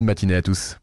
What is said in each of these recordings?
Bonne matinée à tous.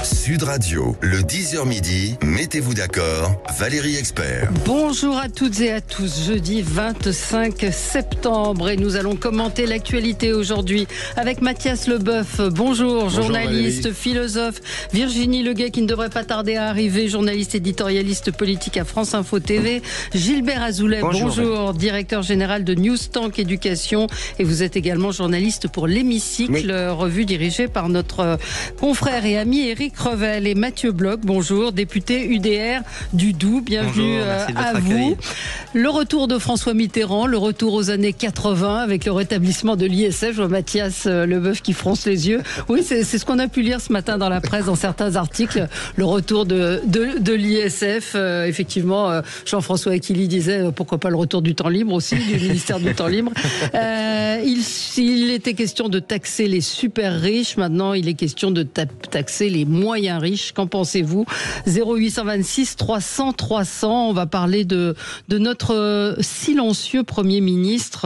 Sud Radio, le 10h midi, mettez-vous d'accord, Valérie Expert. Bonjour à toutes et à tous, jeudi 25 septembre et nous allons commenter l'actualité aujourd'hui avec Mathias Leboeuf. Bonjour journaliste, Valérie. Philosophe, Virginie Leguet qui ne devrait pas tarder à arriver, journaliste éditorialiste politique à France Info TV, Gilbert Azoulay, bonjour directeur général de Newstank Éducation et vous êtes également journaliste pour l'Hémicycle, revue dirigée par notre confrère et ami Éric Revel. Et Mathieu Bloch, bonjour, député UDR du Doubs, bienvenue à vous. Le retour de François Mitterrand, le retour aux années 80 avec le rétablissement de l'ISF. Je vois Mathias Leboeuf qui fronce les yeux. Oui, c'est ce qu'on a pu lire ce matin dans la presse, dans certains articles, le retour de l'ISF. Effectivement, Jean-François Aquili disait pourquoi pas le retour du temps libre aussi, du ministère du temps libre. Il était question de taxer les super riches, maintenant il est question de taxer les moyens riches. Qu'en pensez-vous? 0826 300 300. On va parler de notre silencieux Premier ministre,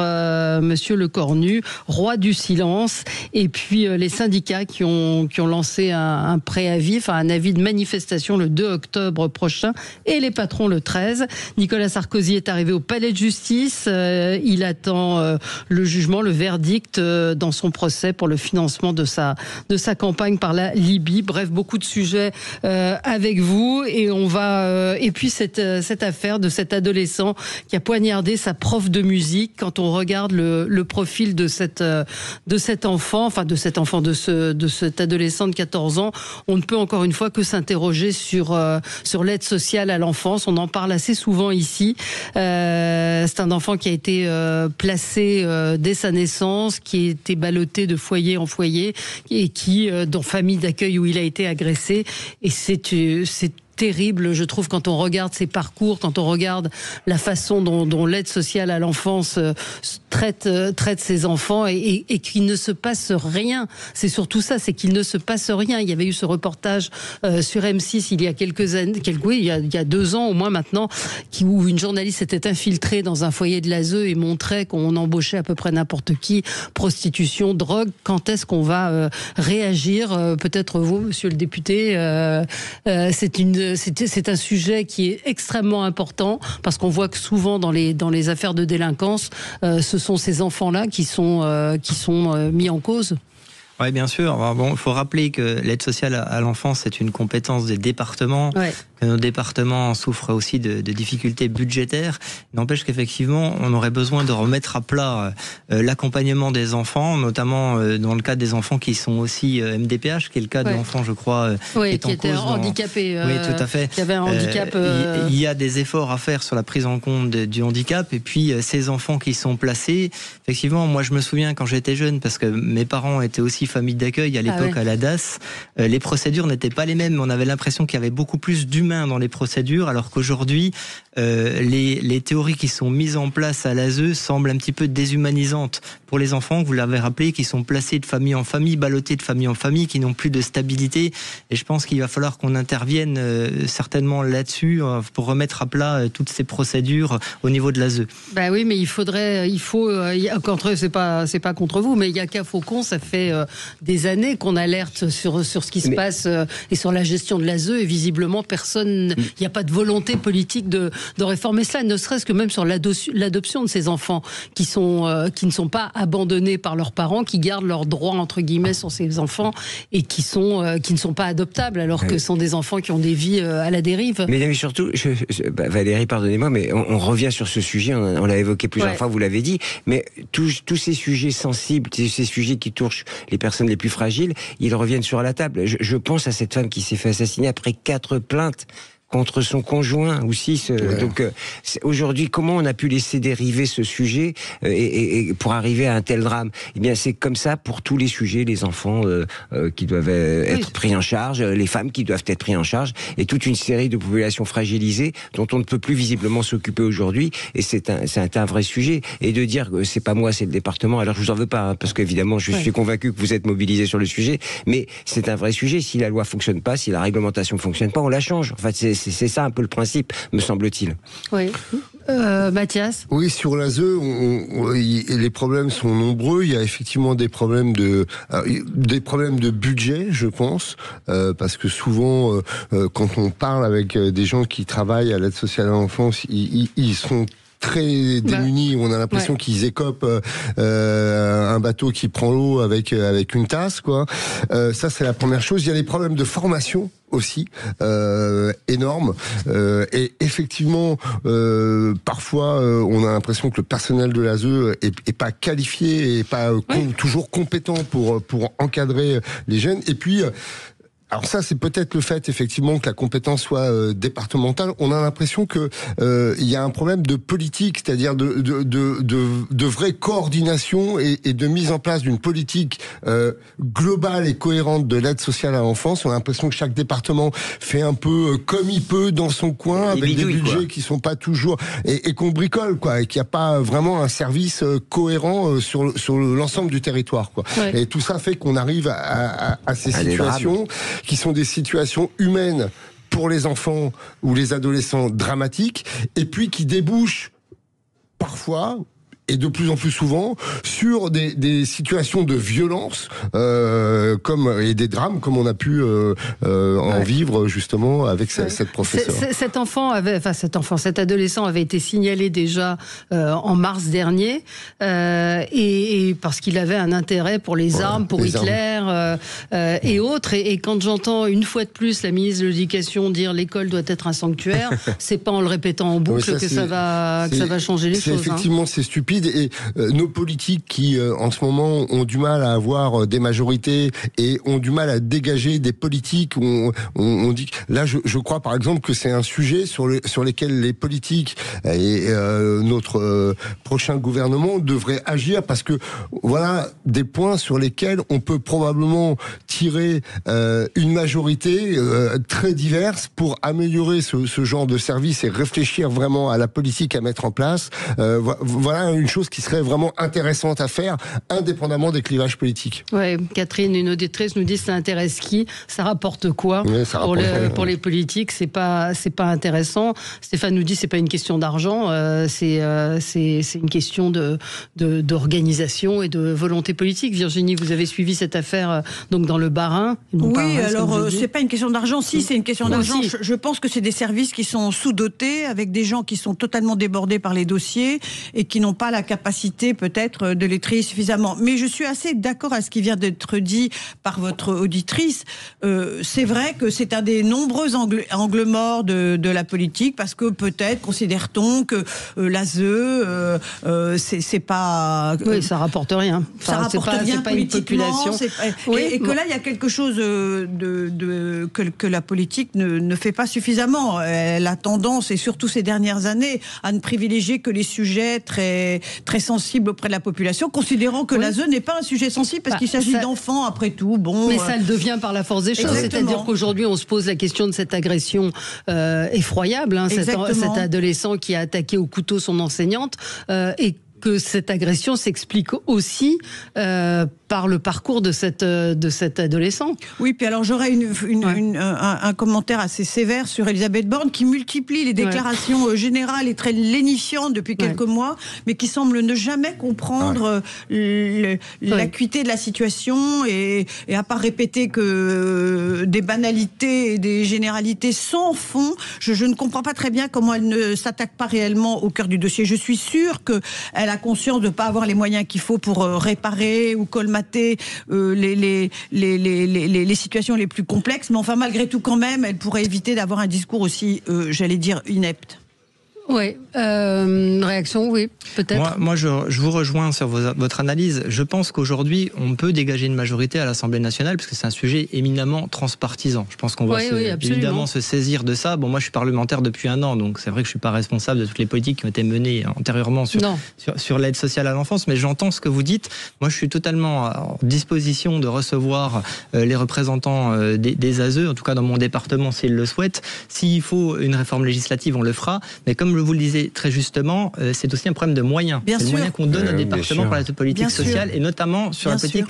Monsieur Lecornu, roi du silence, et puis les syndicats qui ont lancé un préavis, enfin un avis de manifestation le 2 octobre prochain, et les patrons le 13. Nicolas Sarkozy est arrivé au palais de justice. Il attend le jugement, le verdict dans son procès pour le financement de sa campagne par la Libye. Bref, beaucoup de sujets avec vous, et on va et puis cette affaire de cet adolescent qui a poignardé sa prof de musique. Quand on regarde le profil de cet enfant, de cet adolescent de 14 ans, on ne peut encore une fois que s'interroger sur l'aide sociale à l'enfance. On en parle assez souvent ici. C'est un enfant qui a été placé dès sa naissance, qui a été ballotté de foyer en foyer et dont famille d'accueil où il a été agressé. Et c'est terrible, je trouve, quand on regarde ses parcours, quand on regarde la façon dont l'aide sociale à l'enfance traite ses enfants et qu'il ne se passe rien. C'est surtout ça, c'est qu'il ne se passe rien. Il y avait eu ce reportage sur M6 il y a quelques années, il y a 2 ans au moins maintenant, où une journaliste s'était infiltrée dans un foyer de l'ASE et montrait qu'on embauchait à peu près n'importe qui, prostitution, drogue. Quand est-ce qu'on va réagir? Peut-être vous, monsieur le député, c'est un sujet qui est extrêmement important parce qu'on voit que souvent dans les affaires de délinquance, ce sont ces enfants-là qui sont mis en cause. Oui, bien sûr. Alors bon, il faut rappeler que l'aide sociale à l'enfance, c'est une compétence des départements. Ouais. Nos départements souffrent aussi de difficultés budgétaires. N'empêche qu'effectivement, on aurait besoin de remettre à plat l'accompagnement des enfants, notamment dans le cas des enfants qui sont aussi MDPH, qui est le cas de l'enfant, je crois, qui était handicapé. Oui, tout à fait. Qui avait un handicap. Il y a des efforts à faire sur la prise en compte du handicap. Et puis, ces enfants qui sont placés, effectivement, moi, je me souviens quand j'étais jeune, parce que mes parents étaient aussi famille d'accueil à l'époque à la DAS, les procédures n'étaient pas les mêmes. On avait l'impression qu'il y avait beaucoup plus d'humains dans les procédures, alors qu'aujourd'hui, les théories qui sont mises en place à l'ASE semblent un petit peu déshumanisantes pour les enfants, vous l'avez rappelé, qui sont placés de famille en famille, ballottés de famille en famille, qui n'ont plus de stabilité. Et je pense qu'il va falloir qu'on intervienne certainement là-dessus pour remettre à plat toutes ces procédures au niveau de l'ASE. Bah oui, mais c'est pas contre vous, mais il y a qu'à Faucon, ça fait des années qu'on alerte sur ce qui se passe et sur la gestion de l'ASE, et visiblement il n'y a pas de volonté politique de réformer cela, ne serait-ce que même sur l'adoption de ces enfants qui ne sont pas abandonnés par leurs parents, qui gardent leurs droits entre guillemets sur ces enfants et qui ne sont pas adoptables, alors que ce sont des enfants qui ont des vies à la dérive. Mais surtout, Valérie, pardonnez-moi, mais on revient sur ce sujet, on l'a évoqué plusieurs fois, vous l'avez dit, mais tous ces sujets sensibles, ces sujets qui touchent les personnes les plus fragiles, ils reviennent sur la table. Je pense à cette femme qui s'est fait assassiner après 4 plaintes contre son conjoint aussi. Donc aujourd'hui, comment on a pu laisser dériver ce sujet et pour arriver à un tel drame? Eh bien, c'est comme ça pour tous les sujets, les enfants qui doivent être pris en charge, les femmes qui doivent être prises en charge, et toute une série de populations fragilisées dont on ne peut plus visiblement s'occuper aujourd'hui. Et c'est un vrai sujet. Et de dire que c'est pas moi, c'est le département. Alors je vous en veux pas, parce qu'évidemment, je suis convaincu que vous êtes mobilisés sur le sujet, mais c'est un vrai sujet. Si la loi fonctionne pas, si la réglementation fonctionne pas, on la change. En fait, C'est ça un peu le principe, me semble-t-il. Oui. Mathias ? Oui, sur l'ASE, les problèmes sont nombreux. Il y a effectivement des problèmes de budget, je pense, parce que souvent, quand on parle avec des gens qui travaillent à l'aide sociale à l'enfance, ils sont très démunis. On a l'impression qu'ils écopent un bateau qui prend l'eau avec une tasse, quoi. Ça, c'est la première chose. Il y a les problèmes de formation aussi énorme, et effectivement parfois on a l'impression que le personnel de l'ASE est pas qualifié et pas toujours compétent pour encadrer les jeunes. Et puis alors ça, c'est peut-être le fait, effectivement, que la compétence soit départementale. On a l'impression que il y a un problème de politique, c'est-à-dire de vraie coordination et de mise en place d'une politique globale et cohérente de l'aide sociale à l'enfance. On a l'impression que chaque département fait un peu comme il peut dans son coin, avec des budgets qui sont pas toujours et qu'on bricole, quoi, et qu'il n'y a pas vraiment un service cohérent sur l'ensemble du territoire, quoi. Ouais. Et tout ça fait qu'on arrive à ces situations qui sont des situations humaines pour les enfants ou les adolescents dramatiques, et puis qui débouchent parfois, et de plus en plus souvent, sur des situations de violence et des drames, comme on a pu en vivre justement avec cette professeure. Cet adolescent avait été signalé déjà en mars dernier, et parce qu'il avait un intérêt pour les armes, pour Hitler et autres. Et quand j'entends une fois de plus la ministre de l'Éducation dire l'école doit être un sanctuaire, c'est pas en le répétant en boucle que ça va changer les choses. Effectivement, c'est stupide. Et nos politiques qui, en ce moment, ont du mal à avoir des majorités et ont du mal à dégager des politiques où on dit... Là, je crois, par exemple, que c'est un sujet sur lesquels les politiques et notre prochain gouvernement devraient agir, parce que voilà des points sur lesquels on peut probablement tirer une majorité très diverse pour améliorer ce genre de service et réfléchir vraiment à la politique à mettre en place. Voilà une chose qui serait vraiment intéressante à faire, indépendamment des clivages politiques. Ouais, Catherine, une auditrice nous dit ça intéresse qui ? Ça rapporte quoi ? Pour les politiques, c'est pas intéressant. Stéphane nous dit c'est pas une question d'argent, c'est une question d'organisation et de volonté politique. Virginie, vous avez suivi cette affaire donc dans le Bas-Rhin. Oui, alors c'est pas une question d'argent. Si, c'est une question d'argent. Je pense que c'est des services qui sont sous-dotés, avec des gens qui sont totalement débordés par les dossiers et qui n'ont pas la capacité peut-être de les trier suffisamment. Mais je suis assez d'accord à ce qui vient d'être dit par votre auditrice. C'est vrai que c'est un des nombreux angles morts de la politique, parce que peut-être considère-t-on que l'ASE c'est pas... Oui, ça rapporte rien. Enfin, ça rapporte rien, c'est pas une population. Et que là, il y a quelque chose que la politique ne fait pas suffisamment. Elle a tendance, et surtout ces dernières années, à ne privilégier que les sujets très, très sensibles auprès de la population, considérant que l'ASE n'est pas un sujet sensible, parce qu'il s'agit d'enfants, après tout. Bon, mais ça le devient par la force des choses. Exactement. C'est-à-dire qu'aujourd'hui, on se pose la question de cette agression effroyable, cet adolescent qui a attaqué au couteau son enseignante, et que cette agression s'explique aussi par le parcours de cet adolescent. Oui, puis alors j'aurais un commentaire assez sévère sur Elisabeth Borne, qui multiplie les déclarations générales et très lénifiantes depuis quelques mois, mais qui semble ne jamais comprendre l'acuité de la situation, et à part répéter que des banalités et des généralités sans fond, je ne comprends pas très bien comment elle ne s'attaque pas réellement au cœur du dossier. Je suis sûre qu'elle a conscience de ne pas avoir les moyens qu'il faut pour réparer ou colmater les situations les plus complexes, mais enfin malgré tout quand même, elle pourrait éviter d'avoir un discours aussi, j'allais dire, inepte. Oui, réaction, oui, peut-être. Moi, je vous rejoins sur votre analyse. Je pense qu'aujourd'hui, on peut dégager une majorité à l'Assemblée nationale, parce que c'est un sujet éminemment transpartisan. Je pense qu'on va évidemment se saisir de ça. Bon, moi, je suis parlementaire depuis 1 an, donc c'est vrai que je suis pas responsable de toutes les politiques qui ont été menées antérieurement sur l'aide sociale à l'enfance, mais j'entends ce que vous dites. Moi, je suis totalement en disposition de recevoir les représentants des ASE, en tout cas dans mon département, s'ils le souhaitent. S'il faut une réforme législative, on le fera. Mais comme comme vous le disiez très justement, c'est aussi un problème de moyens. C'est le moyen qu'on donne au département pour la politique sociale et notamment sur la politique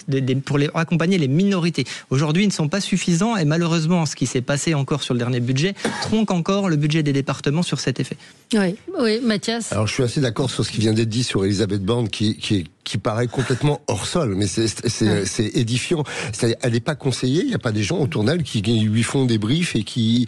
pour accompagner les minorités. Aujourd'hui, ils ne sont pas suffisants et malheureusement, ce qui s'est passé encore sur le dernier budget tronque encore le budget des départements sur cet effet. Oui, Mathias. Alors je suis assez d'accord sur ce qui vient d'être dit sur Elisabeth Borne qui paraît complètement hors sol, mais c'est édifiant. Elle n'est pas conseillée, il n'y a pas des gens autour d'elle qui lui font des briefs et qui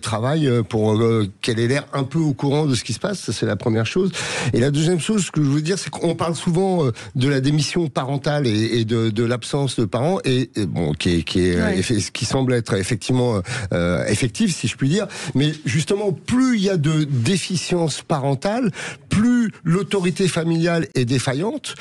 travaillent pour qu'elle ait l'air un peu au courant de ce qui se passe. Ça, c'est la première chose. Et la deuxième chose, ce que je veux dire, c'est qu'on parle souvent de la démission parentale et de l'absence de parents, et bon, qui semble être effectivement effective, si je puis dire. Mais justement, plus il y a de déficience parentale, plus l'autorité familiale est défaillante,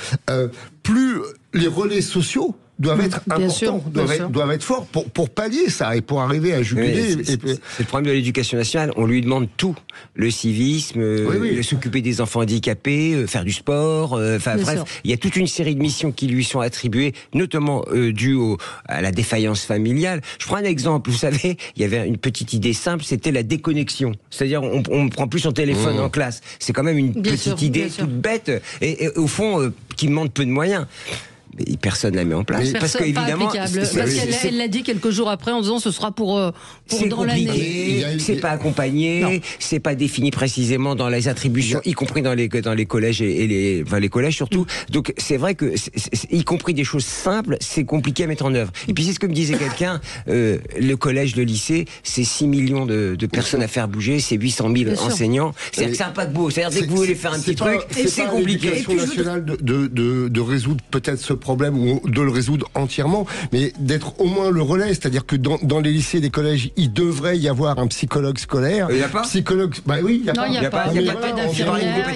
plus les relais sociaux doivent être importants, doivent être forts pour pallier ça et pour arriver à juguler. C'est le problème de l'éducation nationale. On lui demande tout. Le civisme, s'occuper des enfants handicapés, faire du sport. Bref, il y a toute une série de missions qui lui sont attribuées, notamment dues à la défaillance familiale. Je prends un exemple. Vous savez, il y avait une petite idée simple, c'était la déconnexion. C'est-à-dire, on prend plus son téléphone en classe. C'est quand même une petite idée toute bête et au fond, qui demande peu de moyens. Mais personne ne la met en place. Parce qu'évidemment, elle l'a dit quelques jours après en disant ce sera pour dans l'année. C'est pas accompagné, c'est pas défini précisément dans les attributions, y compris dans les collèges et les collèges surtout. Donc c'est vrai que y compris des choses simples, c'est compliqué à mettre en œuvre. Et puis c'est ce que me disait quelqu'un, le collège, le lycée, c'est 6 millions de personnes à faire bouger, c'est 800 000 enseignants. C'est-à-dire que c'est un paquebot. C'est-à-dire dès que vous voulez faire un petit truc, c'est compliqué. L'éducation nationale de résoudre peut-être ce problème ou de le résoudre entièrement, mais d'être au moins le relais, c'est-à-dire que dans les lycées et les collèges, il devrait y avoir un psychologue scolaire. Il n'y a pas psychologue. Bah oui, il n'y a pas. Il n'y a pas d'infirmière.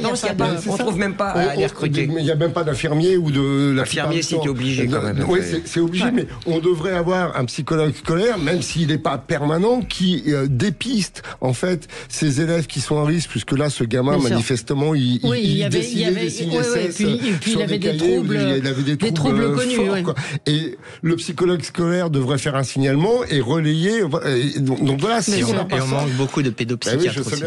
On ne trouve même pas à les recruter. Il n'y a même pas d'infirmier ou de l'infirmier, si t'es obligé quand même. Oui, c'est obligé, mais on devrait avoir un psychologue scolaire, même s'il n'est pas permanent, qui dépiste en fait ces élèves qui sont à risque, puisque là, ce gamin manifestement, il dessinait des signes SS sur des cahiers, il avait des troubles connus. Et le psychologue scolaire devrait faire un signalement et relayer. Donc voilà, si on manque beaucoup de pédopsychiatres aussi.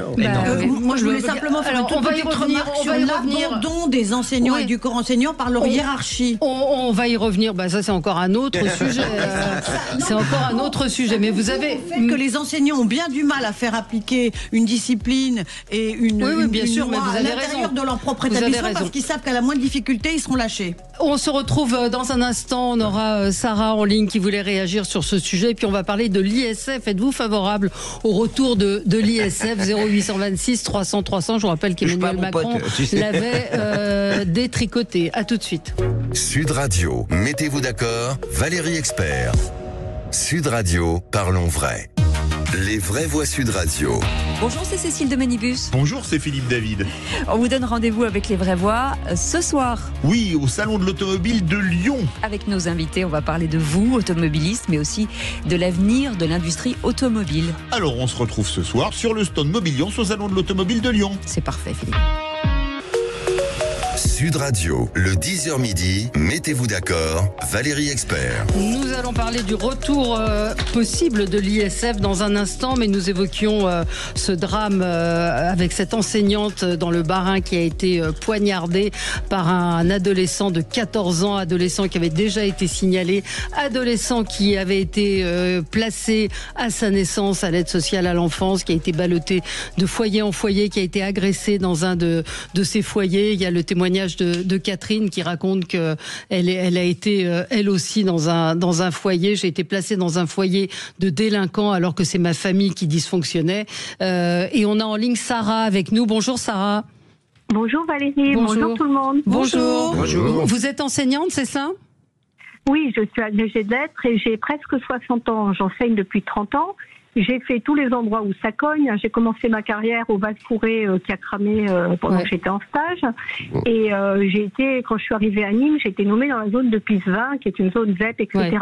Moi, je voulais simplement faire une toute petite remarque sur l'abandon des enseignants et du corps enseignant par leur hiérarchie. On va y revenir. Ça, c'est encore un autre sujet. C'est encore un autre sujet. Mais vous avez fait que les enseignants ont bien du mal à faire appliquer une discipline et une loi à l'intérieur de leur propre établissement parce qu'ils savent qu'à la moindre difficulté, ils seront lâchés. On se retrouve dans un instant. On aura Sarah en ligne qui voulait réagir sur ce sujet. Et puis on va parler de l'ISF. Êtes-vous favorable au retour de l'ISF 0826 300 300? Je vous rappelle qu'Emmanuel Macron l'avait détricoté. À tout de suite. Sud Radio, mettez-vous d'accord, Valérie Expert. Sud Radio, parlons vrai. Les vraies voix Sud Radio. Bonjour, c'est Cécile de Manibus. Bonjour, c'est Philippe David. On vous donne rendez-vous avec les vraies voix ce soir. Oui, au Salon de l'Automobile de Lyon. Avec nos invités, on va parler de vous, automobilistes, mais aussi de l'avenir de l'industrie automobile. Alors, on se retrouve ce soir sur le stand Mobilion au Salon de l'Automobile de Lyon. C'est parfait, Philippe. Sud Radio, le 10h midi, mettez-vous d'accord, Valérie Expert. Nous allons parler du retour possible de l'ISF dans un instant, mais nous évoquions ce drame avec cette enseignante dans le Bas-Rhin qui a été poignardée par un adolescent de 14 ans, adolescent qui avait déjà été signalé, adolescent qui avait été placé à sa naissance à l'aide sociale à l'enfance, qui a été ballotté de foyer en foyer, qui a été agressé dans un de ces foyers. Il y a le témoignage de Catherine qui raconte qu'elle a été elle aussi dans un foyer. J'ai été placée dans un foyer de délinquants alors que c'est ma famille qui dysfonctionnait. Et on a en ligne Sarah avec nous. Bonjour Sarah. Bonjour Valérie. Bonjour tout le monde. Bonjour. Vous êtes enseignante, c'est ça ? Oui, je suis agrégée de lettres et j'ai presque 60 ans. J'enseigne depuis 30 ans. J'ai fait tous les endroits où ça cogne. J'ai commencé ma carrière au Val-Fouré qui a cramé pendant que j'étais en stage. Et j'ai été, quand je suis arrivée à Nîmes, j'ai été nommée dans la zone de Pisevin, qui est une zone ZEP, etc.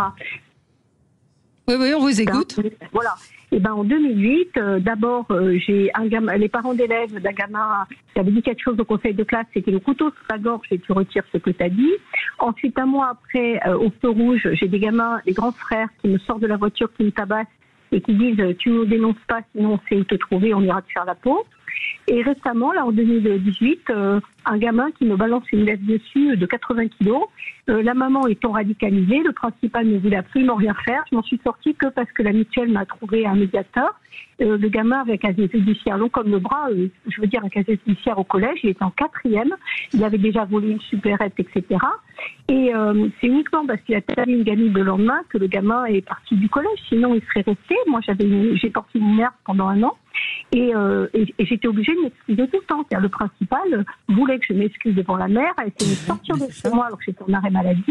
Oui, on vous écoute. Voilà. Et en 2008, d'abord, j'ai un gamin, les parents d'élèves d'un gamin qui avait dit quelque chose au conseil de classe, c'était le couteau sur la gorge et tu retires ce que tu as dit. Ensuite, un mois après, au feu rouge, j'ai des gamins, des grands frères qui me sortent de la voiture, qui me tabassent et qui disent tu nous dénonces pas, sinon on sait où te trouver, on ira te faire la peau. Et récemment, là en 2018, un gamin qui me balance une lettre dessus de 80 kilos. La maman étant radicalisée, le principal ne voulait absolument rien faire. Je m'en suis sortie que parce que la mutuelle m'a trouvé un médiateur. Le gamin avec un casier judiciaire long comme le bras, je veux dire un casier judiciaire au collège, il était en 4e, il avait déjà volé une supérette, etc. Et c'est uniquement parce qu'il a tapé une gamine le lendemain que le gamin est parti du collège, sinon il serait resté. Moi j'ai porté une mère pendant 1 an. Et j'étais obligée de m'excuser tout le temps. C'est-à-dire, le principal voulait que je m'excuse devant la mère, a essayé de sortir de chez moi alors que j'étais en arrêt maladie.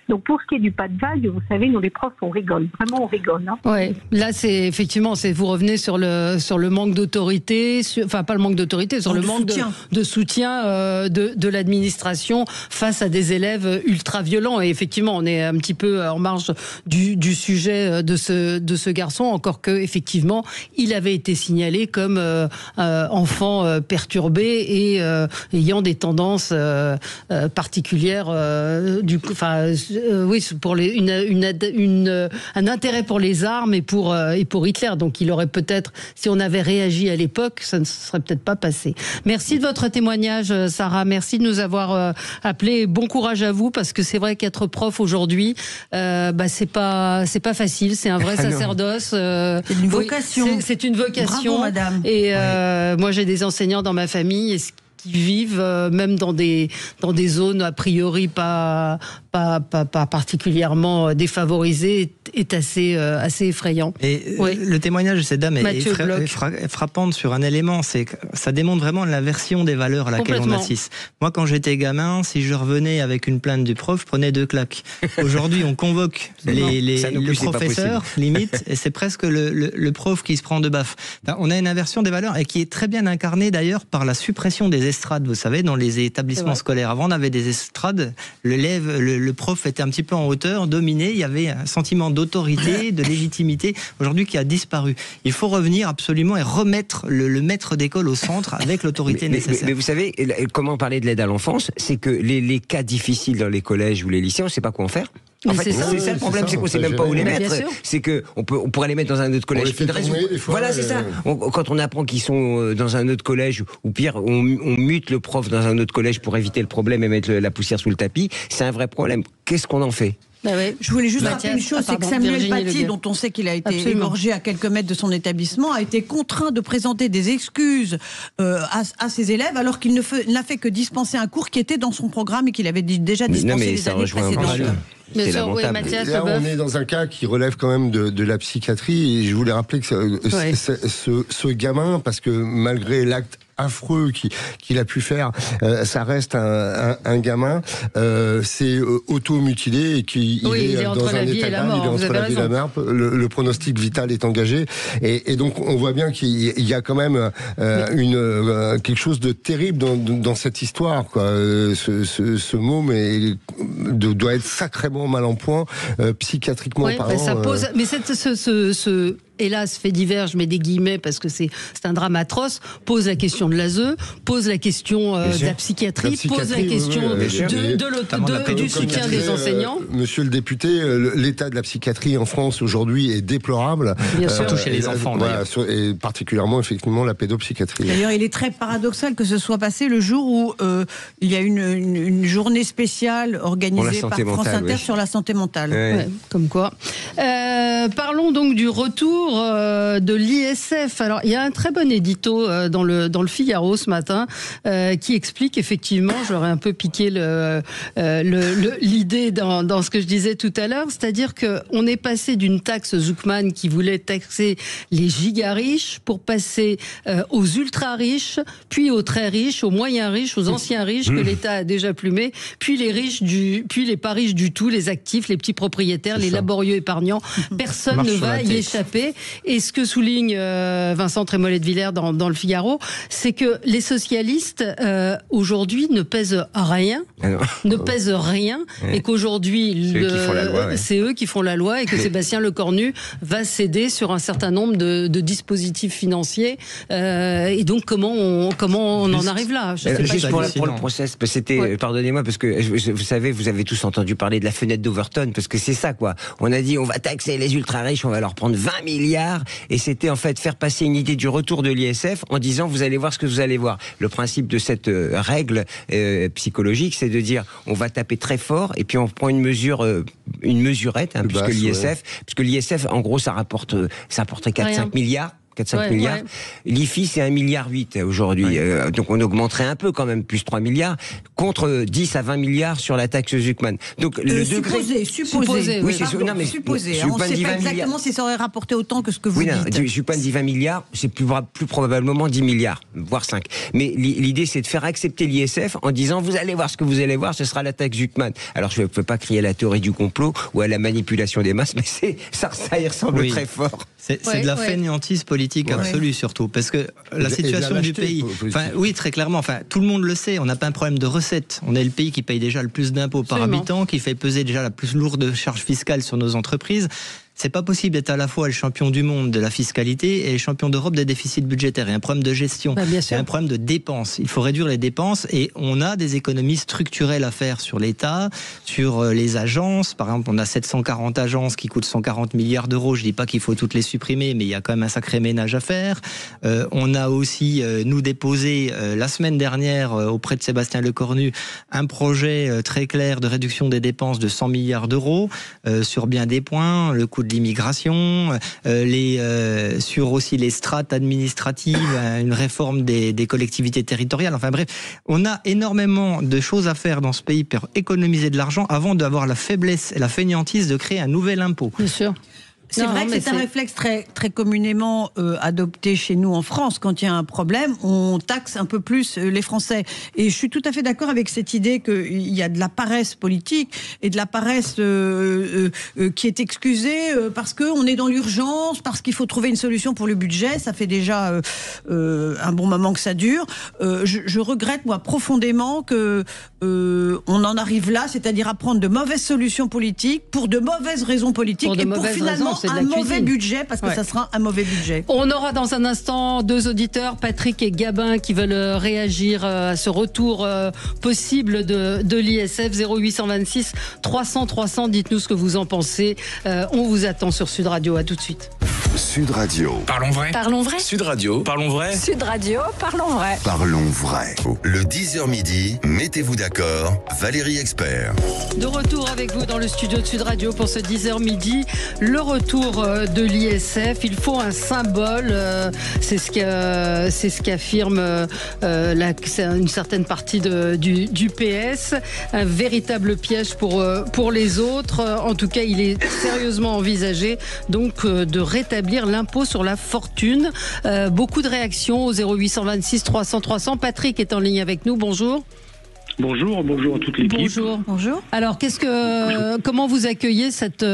Donc pour ce qui est du pas de vague, vous savez, nous les profs, on rigole. Vraiment, on rigole. Hein. Ouais. Là, c'est effectivement, vous revenez sur le manque d'autorité, enfin pas le manque d'autorité, sur le manque de soutien de l'administration face à des élèves ultra violents. Et effectivement, on est un petit peu en marge du sujet de ce garçon, encore que effectivement, il avait été signalé comme enfant perturbé et ayant des tendances particulières, pour un intérêt pour les armes et pour Hitler. Donc il aurait peut-être, si on avait réagi à l'époque, ça ne serait peut-être pas passé. Merci de votre témoignage, Sarah. Merci de nous avoir appelé. Bon courage à vous, parce que c'est vrai qu'être prof aujourd'hui, c'est pas facile. C'est un vrai sacerdoce. C'est une vocation. C'est une vocation. Bravo, madame. Et moi, j'ai des enseignants dans ma famille qui vivent même dans des zones a priori pas particulièrement défavorisées est assez effrayant. Et le témoignage de cette dame est frappante sur un élément, c'est que ça démontre vraiment l'inversion des valeurs à laquelle on assiste. Moi, quand j'étais gamin, si je revenais avec une plainte du prof, je prenais 2 claques. Aujourd'hui, on convoque le professeur, limite, et c'est presque le prof qui se prend de baffe. On a une inversion des valeurs et qui est très bien incarnée d'ailleurs par la suppression des estrades, vous savez, dans les établissements scolaires. Avant, on avait des estrades, le prof était un petit peu en hauteur, dominé, il y avait un sentiment d'autorité, de légitimité, aujourd'hui qui a disparu. Il faut revenir absolument et remettre le maître d'école au centre avec l'autorité nécessaire. Mais vous savez, comment parler de l'aide à l'enfance, c'est que les cas difficiles dans les collèges ou les lycées, on ne sait pas quoi en faire. En fait, c'est ça le problème, c'est qu'on ne sait même pas où les mettre. C'est qu'on pourrait les mettre dans un autre collège. Voilà, c'est ça. Quand on apprend qu'ils sont dans un autre collège, ou pire, on mute le prof dans un autre collège pour éviter le problème et mettre la poussière sous le tapis, c'est un vrai problème. Qu'est-ce qu'on en fait ? Je voulais juste rappeler une chose, c'est que Samuel Paty, dont on sait qu'il a été égorgé à quelques mètres de son établissement, a été contraint de présenter des excuses à ses élèves, alors qu'il n'a fait que dispenser un cours qui était dans son programme et qu'il avait déjà dispensé les années précédentes. C'est lamentable. Mathias, là, on est dans un cas qui relève quand même de la psychiatrie, et je voulais rappeler que ce gamin, parce que malgré l'acte affreux qu'il a pu faire, ça reste un gamin, c'est auto-mutilé et qu'il est dans un état grave, il est entre la vie et la mort, le pronostic vital est engagé, et donc on voit bien qu'il y a quand même quelque chose de terrible dans cette histoire, quoi. Ce môme doit être sacrément mal en point psychiatriquement parlant. Ça pose, mais hélas, fait divers, je mets des guillemets parce que c'est un drame atroce, pose la question de l'ASE, pose la question de la psychiatrie, pose la question du soutien des enseignants. Monsieur le député, l'état de la psychiatrie en France aujourd'hui est déplorable. Surtout chez les enfants. Et particulièrement, effectivement, la pédopsychiatrie. D'ailleurs, il est très paradoxal que ce soit passé le jour où il y a une journée spéciale organisée par France Inter sur la santé mentale. Ouais, comme quoi. Parlons donc du retour de l'ISF. Alors, il y a un très bon édito dans le Figaro ce matin qui explique effectivement, j'aurais un peu piqué l'idée dans ce que je disais tout à l'heure, c'est-à-dire qu'on est passé d'une taxe Zuckman qui voulait taxer les giga riches pour passer aux ultra riches, puis aux très riches, aux moyens riches, aux anciens riches que l'État a déjà plumés, puis les pas riches du tout, les actifs, les petits propriétaires, les laborieux épargnants. Personne ne va y échapper. Et ce que souligne Vincent Trémollet de Villers dans le Figaro, c'est que les socialistes aujourd'hui ne pèsent rien, et qu'aujourd'hui c'est eux qui font la loi, et que Sébastien Lecornu va céder sur un certain nombre de dispositifs financiers. Et donc comment on en arrive là? Juste pour le process, c'était, pardonnez-moi, parce que vous savez, vous avez tous entendu parler de la fenêtre d'Overton, parce que c'est ça, quoi. On a dit on va taxer les ultra riches, on va leur prendre 20 milliards. Et c'était en fait faire passer une idée du retour de l'ISF en disant vous allez voir ce que vous allez voir. Le principe de cette règle psychologique, c'est de dire on va taper très fort et puis on prend une mesurette, puisque l'ISF, en gros, ça rapporterait 4-5 milliards. 4-5 milliards. Ouais. L'IFI, c'est 1,8 milliard aujourd'hui. Ouais. Donc on augmenterait un peu quand même, plus 3 milliards, contre 10 à 20 milliards sur la taxe Zuckman. Donc le degré... Supposé. Oui, c'est non, mais supposé. On ne sait pas exactement si ça aurait rapporté autant que ce que vous dites. Zuckman dit 20 milliards, c'est plus probablement 10 milliards, voire 5. Mais l'idée, c'est de faire accepter l'ISF en disant vous allez voir ce que vous allez voir, ce sera la taxe Zuckman. Alors je ne peux pas crier à la théorie du complot ou à la manipulation des masses, mais ça y ressemble très fort. C'est de la fainéantise politique absolue surtout, parce que la situation du pays, oui, très clairement, tout le monde le sait, on n'a pas un problème de recettes, on est le pays qui paye déjà le plus d'impôts par habitant, qui fait peser déjà la plus lourde charge fiscale sur nos entreprises. C'est pas possible d'être à la fois le champion du monde de la fiscalité et le champion d'Europe des déficits budgétaires. Il y a un problème de gestion, il y a un problème de dépenses. Il faut réduire les dépenses et on a des économies structurelles à faire sur l'État, sur les agences. Par exemple, on a 740 agences qui coûtent 140 milliards d'euros. Je dis pas qu'il faut toutes les supprimer, mais il y a quand même un sacré ménage à faire. On a aussi, nous, déposé la semaine dernière auprès de Sébastien Lecornu un projet très clair de réduction des dépenses de 100 milliards d'euros sur bien des points, le coût de l'immigration, sur aussi les strates administratives, une réforme des collectivités territoriales. Enfin bref, on a énormément de choses à faire dans ce pays pour économiser de l'argent avant d'avoir la faiblesse et la fainéantise de créer un nouvel impôt. Bien sûr. C'est vrai que c'est un réflexe très, très communément adopté chez nous en France. Quand il y a un problème, on taxe un peu plus les Français. Et je suis tout à fait d'accord avec cette idée qu'il y a de la paresse politique et de la paresse qui est excusée parce qu'on est dans l'urgence, parce qu'il faut trouver une solution pour le budget. Ça fait déjà un bon moment que ça dure. Je regrette, moi, profondément que on en arrive là, c'est-à-dire à prendre de mauvaises solutions politiques pour de mauvaises raisons politiques et pour finalement un mauvais budget, parce que ça sera un mauvais budget. On aura dans un instant 2 auditeurs, Patrick et Gabin, qui veulent réagir à ce retour possible de l'ISF. 0826 300 300, dites-nous ce que vous en pensez. On vous attend sur Sud Radio. À tout de suite. Sud Radio. Parlons vrai. Parlons vrai. Sud Radio. Parlons vrai. Sud Radio. Parlons vrai. Parlons vrai. Le 10h midi, mettez-vous d'accord, Valérie Expert. De retour avec vous dans le studio de Sud Radio pour ce 10h midi. Le retour de l'ISF, il faut un symbole, c'est ce qu'affirme une certaine partie du PS, un véritable piège pour les autres. En tout cas, il est sérieusement envisagé donc de rétablir l'impôt sur la fortune. Beaucoup de réactions au 0826 300 300. Patrick est en ligne avec nous, bonjour. Bonjour à toute l'équipe. Bonjour. Alors, comment vous accueillez cette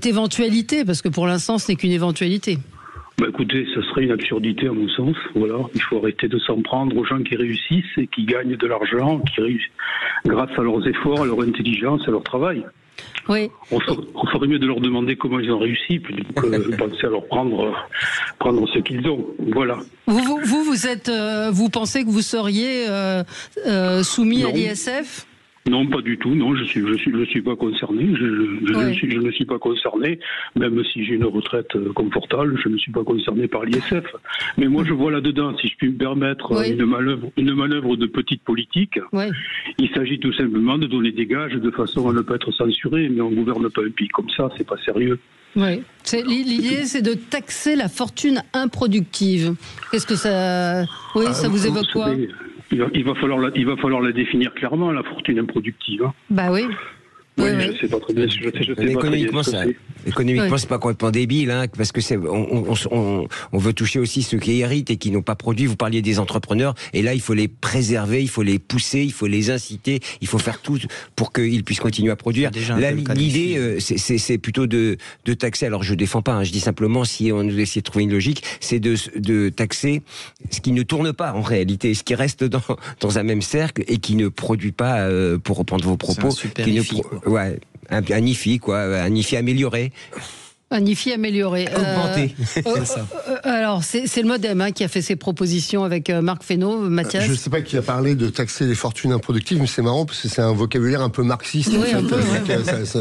éventualité? Parce que pour l'instant, ce n'est qu'une éventualité. Écoutez, ce serait une absurdité à mon sens. Voilà, il faut arrêter de s'en prendre aux gens qui réussissent et qui gagnent de l'argent, qui réussissent grâce à leurs efforts, à leur intelligence, à leur travail. Oui. On ferait mieux de leur demander comment ils ont réussi plutôt que de penser à leur prendre ce qu'ils ont. Voilà. Vous pensez que vous seriez soumis à l'ISF ? Non, pas du tout. Non, je suis pas concerné. Je ne suis pas concerné, même si j'ai une retraite confortable. Je ne suis pas concerné par l'ISF. Mais moi, je vois là-dedans, si je puis me permettre, une manœuvre de petite politique. Oui. Il s'agit tout simplement de donner des gages de façon à ne pas être censuré. Mais on gouverne pas un pays comme ça. C'est pas sérieux. Oui. L'idée, c'est de taxer la fortune improductive. Qu'est-ce que ça... Oui, ça vous évoque quoi ? Il va falloir la définir clairement, la fortune improductive. Hein. Bah oui. Oui, je sais pas très bien. Économiquement, c'est pas complètement débile, hein, parce que on veut toucher aussi ceux qui héritent et qui n'ont pas produit. Vous parliez des entrepreneurs, et là, il faut les préserver, il faut les pousser, il faut les inciter, il faut faire tout pour qu'ils puissent continuer à produire. Là, l'idée, c'est plutôt de taxer. Alors, je défends pas, hein, je dis simplement, si on essaie de trouver une logique, c'est de taxer ce qui ne tourne pas en réalité, ce qui reste dans un même cercle et qui ne produit pas, pour reprendre vos propos, ouais, un IFI, quoi, un IFI amélioré. Un IFI amélioré. Augmenté, c'est ça. alors c'est le MoDem qui a fait ses propositions avec Marc Fesneau, Mathias. Je ne sais pas qui a parlé de taxer les fortunes improductives, mais c'est marrant parce que c'est un vocabulaire un peu marxiste. Oui, un peu,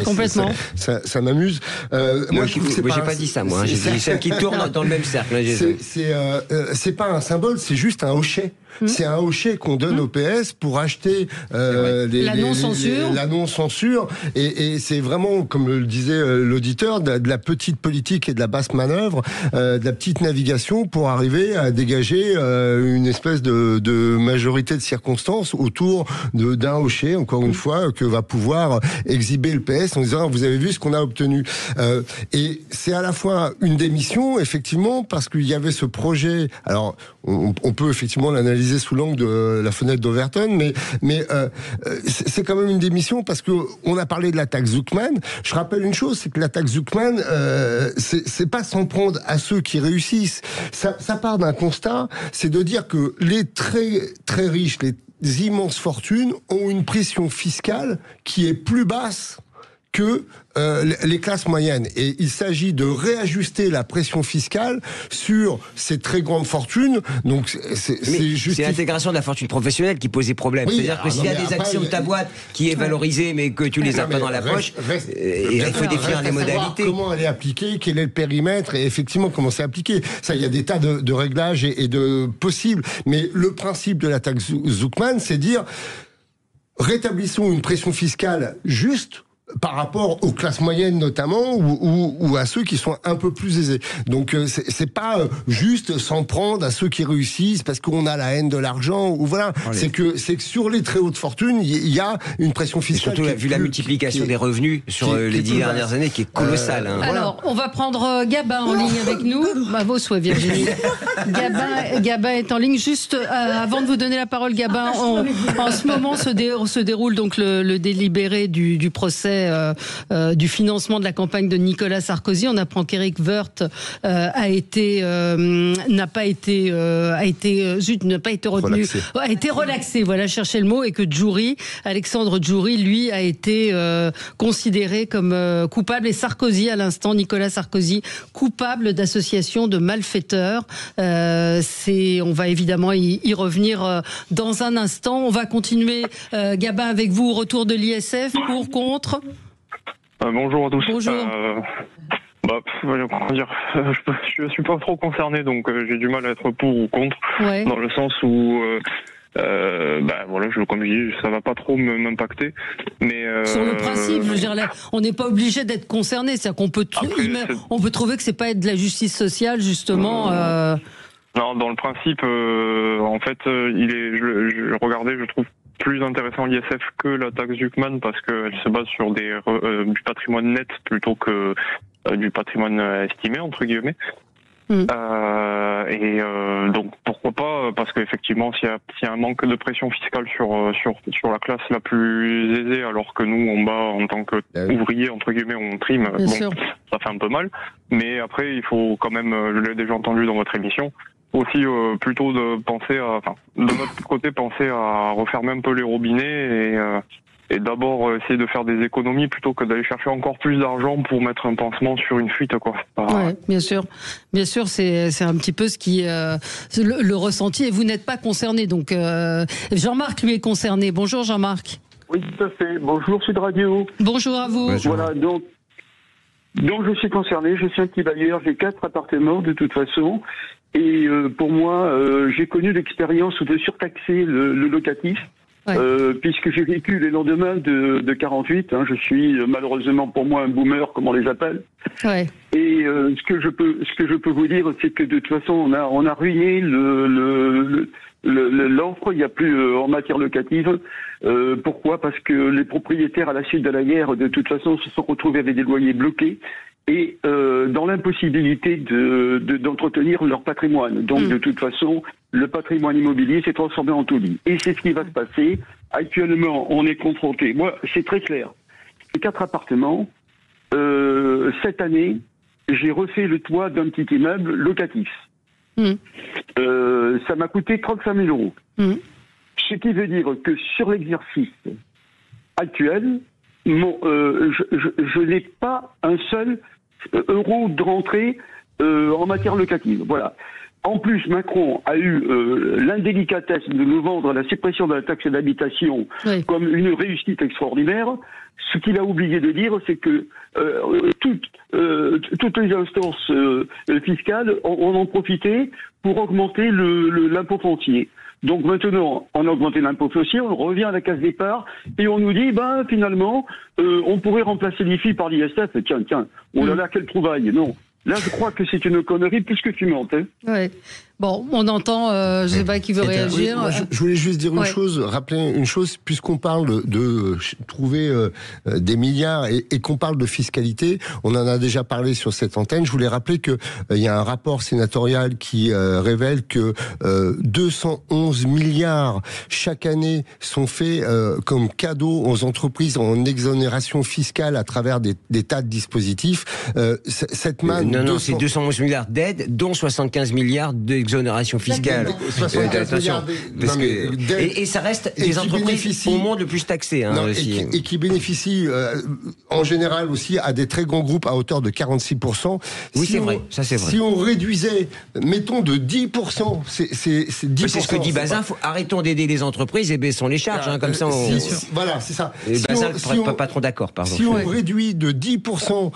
complètement. Ça m'amuse. Moi, j'ai pas dit ça, moi. J'ai dit celle qui tourne dans le même cercle. C'est pas un symbole, c'est juste un hochet. C'est un hochet qu'on donne au PS pour acheter la non-censure. Et c'est vraiment, comme le disait l'auditeur, de la petite politique et de la basse manœuvre, de la petite navigation pour arriver à dégager une espèce de majorité de circonstances autour d'un hochet, encore une fois, que va pouvoir exhiber le PS en disant vous avez vu ce qu'on a obtenu. Et c'est à la fois une démission, effectivement, parce qu'il y avait ce projet. Alors, on peut effectivement l'analyser sous l'angle de la fenêtre d'Overton, mais c'est quand même une démission parce que on a parlé de la taxe Zuckman. Je rappelle une chose, c'est que la taxe Zuckman, c'est pas s'en prendre à ceux qui réussissent. Ça part d'un constat, c'est de dire que les très très riches, les immenses fortunes ont une pression fiscale qui est plus basse que les classes moyennes. Et il s'agit de réajuster la pression fiscale sur ces très grandes fortunes. Donc c'est l'intégration de la fortune professionnelle qui posait problème. Oui, c'est-à-dire que s'il y a des actions de ta boîte qui est valorisée, mais que tu les as pas dans la poche, il faut définir les modalités. Comment elle est appliquée, quel est le périmètre, et effectivement comment c'est appliqué. Ça, il y a des tas de réglages et de possibles. Mais le principe de la taxe Zuckman, c'est dire rétablissons une pression fiscale juste par rapport aux classes moyennes notamment ou à ceux qui sont un peu plus aisés. Donc c'est pas juste s'en prendre à ceux qui réussissent parce qu'on a la haine de l'argent ou voilà. C'est que sur les très hautes fortunes il y a une pression fiscale. Et surtout vu la multiplication des revenus sur les 10 dernières années qui est colossale. Alors on va prendre Gabin en ligne avec nous. Vos souhaits, Virginie. Gabin est en ligne. Juste avant de vous donner la parole, Gabin, en ce moment se déroule donc le délibéré du procès du financement de la campagne de Nicolas Sarkozy. On apprend qu'Éric Woerth n'a pas été retenu, a été relaxé. Voilà, chercher le mot, et que Alexandre Djouri, lui, a été considéré comme coupable, et Sarkozy à l'instant, Nicolas Sarkozy, coupable d'association de malfaiteurs. On va évidemment y revenir dans un instant. On va continuer, Gabin, avec vous, au retour de l'ISF, pour, contre. Bonjour à tous. Bonjour. Comment dire, je suis pas trop concerné, donc j'ai du mal à être pour ou contre, dans le sens où comme je dis, ça va pas trop m'impacter. Mais sur le principe, je veux dire, là, on n'est pas obligé d'être concerné, c'est-à-dire qu'on peut on peut trouver que c'est pas être de la justice sociale, justement. Non, dans le principe, en fait, je regardais, je trouve plus intéressant l'ISF que la taxe Zuckman parce qu'elle se base sur du patrimoine net plutôt que du patrimoine estimé, entre guillemets. Donc pourquoi pas, parce qu'effectivement s'il y a un manque de pression fiscale sur la classe la plus aisée, alors que nous en bas, en tant qu'ouvriers, entre guillemets, on trime, ça fait un peu mal. Mais après il faut quand même, je l'ai déjà entendu dans votre émission, aussi plutôt de notre côté penser à refermer un peu les robinets et d'abord essayer de faire des économies plutôt que d'aller chercher encore plus d'argent pour mettre un pansement sur une fuite, quoi. Bien sûr, c'est un petit peu ce qui le ressenti, et vous n'êtes pas concerné, donc Jean-Marc lui est concerné. Bonjour Jean-Marc. Oui, tout à fait. Bonjour Sud Radio. Bonjour à vous. Bonjour. Voilà, donc je suis concerné, je suis un petit bailleur, j'ai 4 appartements de toute façon. Et pour moi, j'ai connu l'expérience de surtaxer le locatif, puisque j'ai vécu les lendemains de 48. Je suis malheureusement pour moi un boomer, comme on les appelle. Ouais. Et ce que je peux vous dire, c'est que de toute façon, on a ruiné l'offre. Il n'y a plus en matière locative. Pourquoi ? Parce que les propriétaires, à la suite de la guerre, de toute façon, se sont retrouvés avec des loyers bloqués et dans l'impossibilité d'entretenir leur patrimoine. Donc, de toute façon, le patrimoine immobilier s'est transformé en taudis. Et c'est ce qui va se passer. Actuellement, on est confronté. Moi, c'est très clair. 4 appartements. Cette année, j'ai refait le toit d'un petit immeuble locatif. Ça m'a coûté 35 000 euros. Ce qui veut dire que sur l'exercice actuel, je n'ai pas un seul euro de rentrée en matière locative. Voilà. En plus, Macron a eu l'indélicatesse de nous vendre la suppression de la taxe d'habitation comme une réussite extraordinaire. Ce qu'il a oublié de dire, c'est que toutes les instances fiscales en ont profité pour augmenter l'impôt foncier. Donc maintenant, on a augmenté l'impôt foncier, on revient à la case départ et on nous dit, finalement, on pourrait remplacer l'IFI par l'ISF. Tiens, oh là là, quelle trouvaille. Non. Là, je crois que c'est une connerie plus que fumante. Ouais. Bon, on entend, je ne sais pas qui veut réagir. Oui, je voulais juste dire une chose, rappeler une chose, puisqu'on parle de trouver des milliards et qu'on parle de fiscalité, on en a déjà parlé sur cette antenne. Je voulais rappeler que il y a un rapport sénatorial qui révèle que 211 milliards chaque année sont faits comme cadeaux aux entreprises en exonération fiscale à travers des tas de dispositifs. Cette manne... Non, c'est 211 milliards d'aides, dont 75 milliards d'exonération fiscale. Attention, et ça reste des entreprises au monde le plus taxées. Aussi. Et qui bénéficient en général aussi à des très grands groupes à hauteur de 46%. Oui, c'est vrai. Ça, c'est vrai. Si on réduisait, mettons de 10%, c'est 10%. C'est ce que dit Bazin, arrêtons d'aider les entreprises et baissons les charges. Comme ça, voilà, c'est ça. Et Bazin n'est pas trop d'accord, pardon. Si on réduit de 10%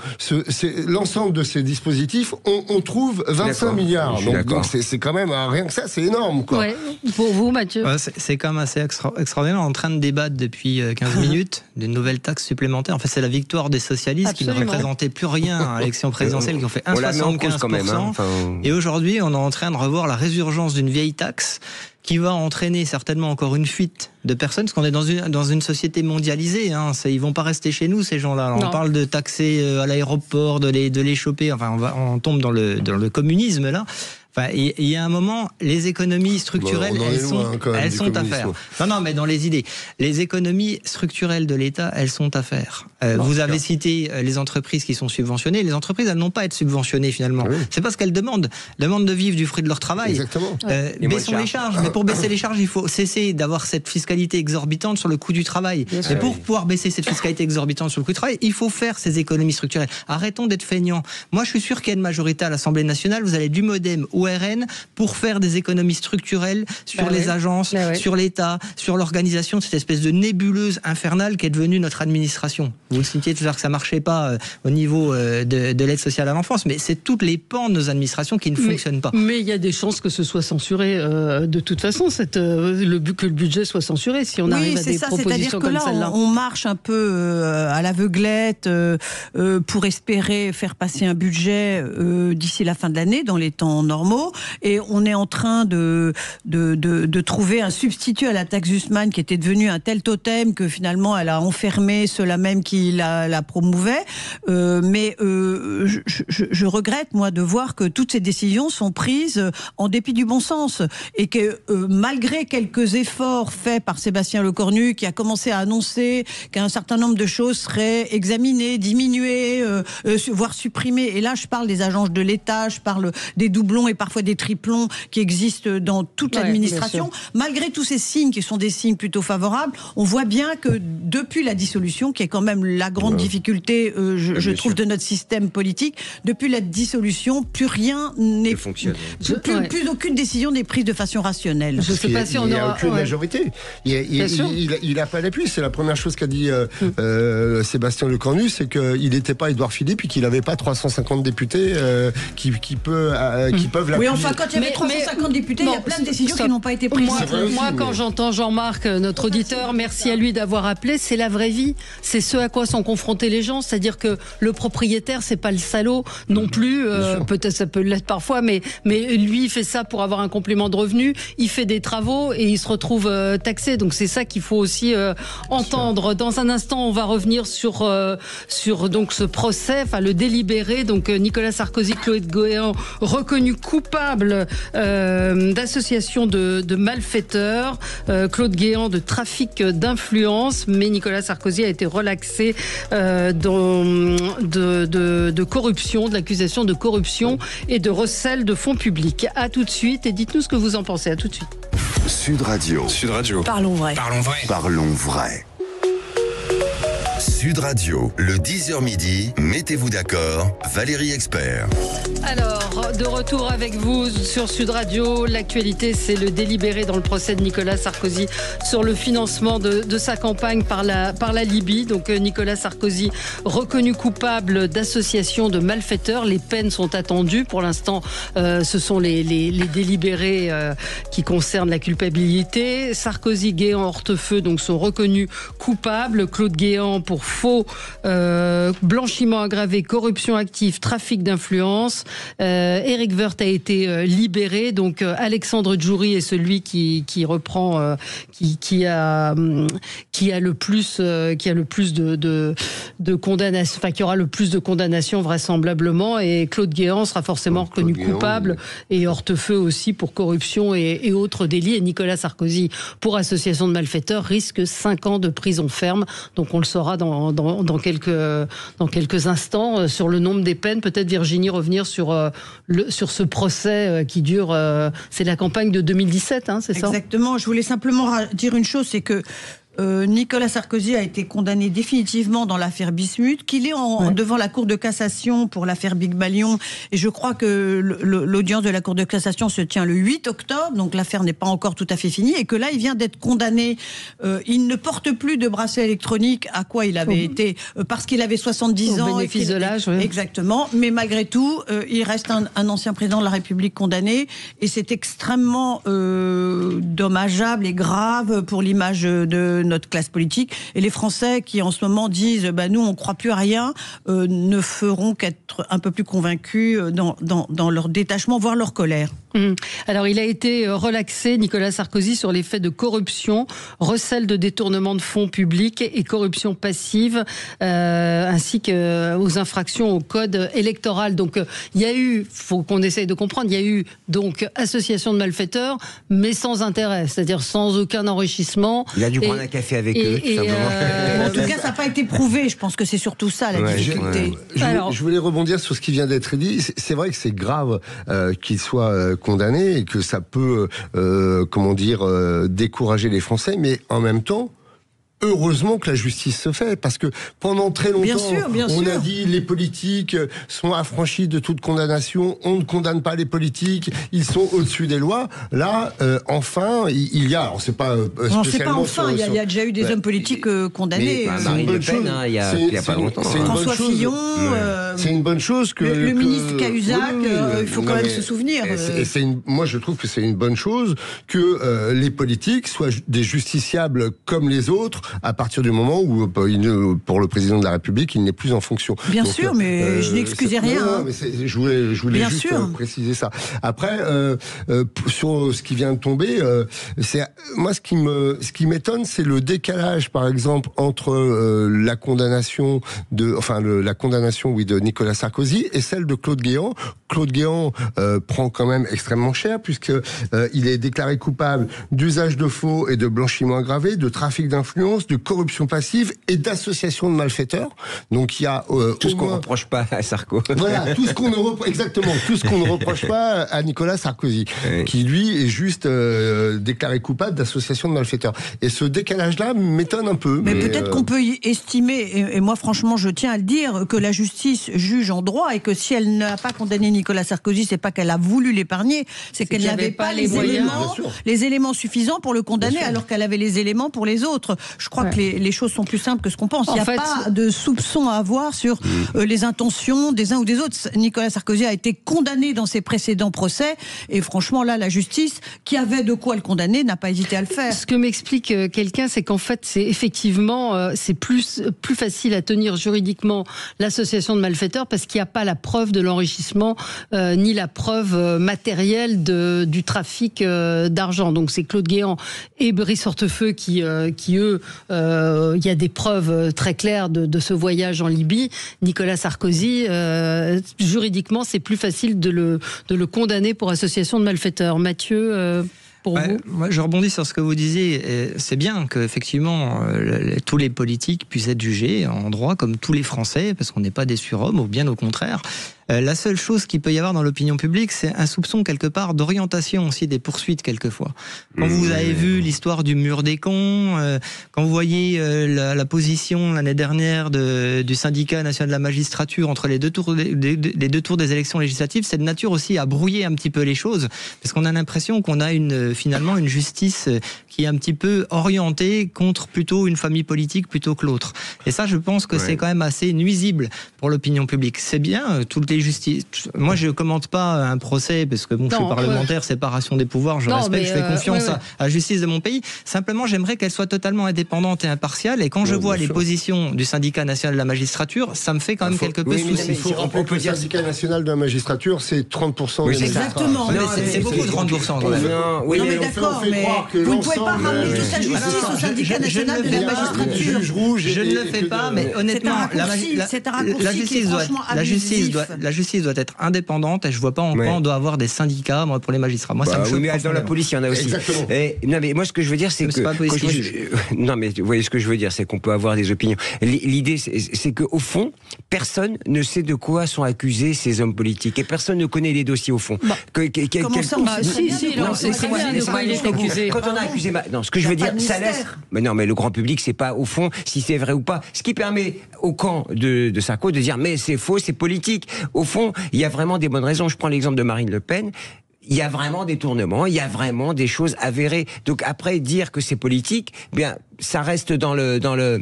l'ensemble de ces dispositifs, on trouve 25 milliards. Donc c'est quand même, rien que ça, c'est énorme, quoi. Ouais. Pour vous, Mathieu? C'est quand même assez extraordinaire. On est en train de débattre depuis 15 minutes d'une nouvelle taxe supplémentaire. En fait, c'est la victoire des socialistes qui ne représentaient plus rien à l'élection présidentielle, qui ont fait 1,75%. Et aujourd'hui, on est en train de revoir la résurgence d'une vieille taxe qui va entraîner certainement encore une fuite de personnes, parce qu'on est dans une société mondialisée. Ils vont pas rester chez nous, ces gens-là. On parle de taxer à l'aéroport, de les choper. Enfin, on tombe dans le communisme là. Enfin, il y a un moment, les économies structurelles, elles sont à faire. Non, mais dans les idées, les économies structurelles de l'État, elles sont à faire. Vous avez cité les entreprises qui sont subventionnées. Les entreprises, elles n'ont pas à être subventionnées finalement. Oui. C'est pas ce qu'elles demandent. Elles demandent de vivre du fruit de leur travail. Exactement. Baissons les charges. Mais pour baisser les charges, il faut cesser d'avoir cette fiscalité exorbitante sur le coût du travail. Et pour pouvoir baisser cette fiscalité exorbitante sur le coût du travail, il faut faire ces économies structurelles. Arrêtons d'être feignants. Moi, je suis sûr qu'il y a une majorité à l'Assemblée nationale. Vous allez du MoDem au RN pour faire des économies structurelles sur les agences, sur l'État, sur l'organisation de cette espèce de nébuleuse infernale qui est devenue notre administration. Vous le citiez tout à l'heure que ça marchait pas au niveau de l'aide sociale à l'enfance, mais c'est toutes les pans de nos administrations qui ne fonctionnent pas. Mais il y a des chances que ce soit censuré de toute façon, que le budget soit censuré si on arrive à des propositions comme celle-là. C'est-à-dire que là, on marche un peu à l'aveuglette pour espérer faire passer un budget d'ici la fin de l'année, dans les temps normaux. Et on est en train de trouver un substitut à la taxe Haussmann qui était devenue un tel totem que finalement elle a enfermé ceux-là même qui la promouvaient. Mais je regrette, moi, de voir que toutes ces décisions sont prises en dépit du bon sens. Et que malgré quelques efforts faits par Sébastien Lecornu, qui a commencé à annoncer qu'un certain nombre de choses seraient examinées, diminuées, voire supprimées. Et là, je parle des agences de l'État, je parle des doublons et parfois des triplons qui existent dans toute l'administration. Malgré tous ces signes qui sont des signes plutôt favorables, on voit bien que depuis la dissolution, qui est quand même la grande difficulté, je trouve, de notre système politique, depuis la dissolution, plus rien n'est fonctionné. Plus aucune décision n'est prise de façon rationnelle. Je ne sais pas si on aura... Il n'y a aucune majorité. Il n'a pas l'appui. C'est la première chose qu'a dit Sébastien Lecornu, c'est qu'il n'était pas Édouard Philippe et qu'il n'avait pas 350 députés qui peuvent l'appuyer. Oui, enfin, quand il y avait 350 députés, il y a plein de décisions qui n'ont pas été prises. Moi, quand j'entends Jean-Marc, notre auditeur, merci à lui d'avoir appelé, c'est la vraie vie. C'est ce à quoi sont confrontés les gens. C'est-à-dire que le propriétaire, c'est pas le salaud non plus. Peut-être ça peut l'être parfois, mais lui, il fait ça pour avoir un complément de revenu. Il fait des travaux et il se retrouve taxé. Donc c'est ça qu'il faut aussi entendre. Dans un instant, on va revenir sur donc ce procès, enfin le délibéré. Donc Nicolas Sarkozy, Claude Guéant, reconnu coupable d'association de malfaiteurs, Claude Guéant de trafic d'influence, mais Nicolas Sarkozy a été relaxé de corruption, de l'accusation de corruption et de recel de fonds publics. À tout de suite et dites-nous ce que vous en pensez. À tout de suite. Sud Radio. Parlons vrai. Parlons vrai. Sud Radio, le 10h midi, mettez-vous d'accord, Valérie Expert. Alors, de retour avec vous sur Sud Radio, l'actualité c'est le délibéré dans le procès de Nicolas Sarkozy sur le financement de sa campagne par la Libye. Donc Nicolas Sarkozy reconnu coupable d'association de malfaiteurs. Les peines sont attendues. Pour l'instant, ce sont les délibérés qui concernent la culpabilité. Sarkozy, Guéant, Hortefeux donc sont reconnus coupables. Claude Guéant pour faux, blanchiment aggravé, corruption active, trafic d'influence. Éric Woerth a été libéré. Donc Alexandre Djouri est celui qui reprend, qui a le plus de condamnations, enfin qui aura le plus de condamnations vraisemblablement. Et Claude Guéant sera forcément reconnu coupable, et Hortefeux aussi pour corruption et autres délits. Et Nicolas Sarkozy pour association de malfaiteurs risque 5 ans de prison ferme. Donc on le saura dans quelques instants sur le nombre des peines. Peut-être Virginie revenir sur ce procès qui dure. C'est la campagne de 2017, hein, c'est ça ? Exactement. Je voulais simplement dire une chose, c'est que Nicolas Sarkozy a été condamné définitivement dans l'affaire Bismuth, qu'il est devant la Cour de cassation pour l'affaire Big Malion, et je crois que l'audience de la Cour de cassation se tient le 8 octobre, donc l'affaire n'est pas encore tout à fait finie, et que là il vient d'être condamné. Il ne porte plus de bracelet électronique, à quoi il avait été, parce qu'il avait 70 ans. Au bénéfice de l'âge, oui. Exactement, mais malgré tout, il reste un ancien président de la République condamné, et c'est extrêmement dommageable et grave pour l'image de notre classe politique, et les Français qui en ce moment disent nous on croit plus à rien, ne feront qu'être un peu plus convaincus dans leur détachement, voire leur colère. Alors il a été relaxé, Nicolas Sarkozy, sur les faits de corruption, recel de détournement de fonds publics et corruption passive, ainsi qu'aux infractions au code électoral. Donc il y a eu, faut qu'on essaye de comprendre, il y a eu donc association de malfaiteurs, mais sans intérêt, c'est-à-dire sans aucun enrichissement. Il a dû prendre un café avec eux, tout simplement. En tout cas, ça n'a pas été prouvé. Je pense que c'est surtout ça la difficulté. Je voulais rebondir sur ce qui vient d'être dit. C'est vrai que c'est grave qu'il soit condamné et que ça peut, décourager les Français, mais en même temps, heureusement que la justice se fait, parce que pendant très longtemps, on a dit les politiques sont affranchis de toute condamnation, on ne condamne pas les politiques, ils sont au-dessus des lois. Là, enfin, il y a, alors c'est pas spécialement... c'est pas enfin, il y a déjà eu des hommes politiques condamnés. Marine Le Pen, il y a pas longtemps. François Fillon... C'est une bonne chose que... Le ministre Cahuzac, il faut quand même se souvenir. Moi, je trouve que c'est une bonne chose que les politiques soient des justiciables comme les autres, à partir du moment où, pour le président de la République, il n'est plus en fonction. Bien sûr, mais je n'excusais rien. Non, mais je voulais juste préciser ça. Après, sur ce qui vient de tomber, moi, ce qui m'étonne, c'est le décalage, par exemple, entre la condamnation de Nicolas Sarkozy et celle de Claude Guéant. Claude Guéant prend quand même extrêmement cher, puisque il est déclaré coupable d'usage de faux et de blanchiment aggravé, de trafic d'influence, de corruption passive et d'association de malfaiteurs. Donc il y a tout ce qu'on ne reproche pas à Sarko. Voilà, tout ce qu'on ne reproche pas à Nicolas Sarkozy, qui lui est juste déclaré coupable d'association de malfaiteurs. Et ce décalage-là m'étonne un peu. Mais peut-être qu'on peut y estimer, et moi franchement je tiens à le dire, que la justice juge en droit, et que si elle n'a pas condamné Nicolas Sarkozy, c'est pas qu'elle a voulu l'épargner, c'est qu'elle n'avait pas les éléments suffisants pour le condamner, alors qu'elle avait les éléments pour les autres. Je crois que les choses sont plus simples que ce qu'on pense. Il n'y a pas de soupçon à avoir sur les intentions des uns ou des autres. Nicolas Sarkozy a été condamné dans ses précédents procès, et franchement là, la justice, qui avait de quoi le condamner, n'a pas hésité à le faire. Ce que m'explique quelqu'un, c'est qu'en fait, c'est effectivement c'est plus facile à tenir juridiquement l'association de malfaiteurs, parce qu'il n'y a pas la preuve de l'enrichissement ni la preuve matérielle du trafic d'argent. Donc c'est Claude Guéant et Brice Hortefeux qui eux, il y a des preuves très claires de ce voyage en Libye. Nicolas Sarkozy, juridiquement, c'est plus facile de le condamner pour association de malfaiteurs. Mathieu, pour vous ? Moi, je rebondis sur ce que vous disiez. C'est bien qu'effectivement, tous les politiques puissent être jugés en droit comme tous les Français, parce qu'on n'est pas des surhommes, ou bien au contraire. La seule chose qu'il peut y avoir dans l'opinion publique, c'est un soupçon quelque part d'orientation aussi des poursuites quelquefois. Quand vous avez vu l'histoire du mur des cons, quand vous voyez la position l'année dernière du syndicat national de la magistrature entre les deux tours des élections législatives, c'est de nature aussi à brouiller un petit peu les choses, parce qu'on a l'impression qu'on a finalement une justice qui est un petit peu orientée contre plutôt une famille politique plutôt que l'autre. Et ça, je pense que c'est quand même assez nuisible pour l'opinion publique. C'est bien, toutes les justices. Moi, je ne commente pas un procès, parce que je suis parlementaire, séparation des pouvoirs, je respecte, je fais confiance à la justice de mon pays. Simplement, j'aimerais qu'elle soit totalement indépendante et impartiale. Et quand je vois les positions du syndicat national de la magistrature, ça me fait quand même quelque peu souci. On peut dire syndicat national de la magistrature, c'est 30%. Oui, exactement. C'est beaucoup de 30%. Oui, mais d'accord, mais vous ne pouvez pas ramener toute la justice au syndicat national de la magistrature. Je ne le fais pas, mais honnêtement, la justice doit être indépendante, et je ne vois pas en quoi on doit avoir des syndicats pour les magistrats. Moi, ça me choque. Mais dans la police, il y en a aussi. Non, mais moi, ce que je veux dire, c'est que non, mais vous voyez ce que je veux dire, c'est qu'on peut avoir des opinions. L'idée, c'est qu'au fond, personne ne sait de quoi sont accusés ces hommes politiques, et personne ne connaît les dossiers au fond. Comment ça, on sait très bien de quoi il est accusé. Quand on a accusé, non, ce que je veux dire, ça laisse. Mais non, mais le grand public, c'est pas au fond si c'est vrai ou pas. Ce qui permet au camp de Sarko de dire mais c'est faux, c'est politique. Au fond, il y a vraiment des bonnes raisons. Je prends l'exemple de Marine Le Pen. Il y a vraiment des tournements, il y a vraiment des choses avérées. Donc après, dire que c'est politique, bien, ça reste dans le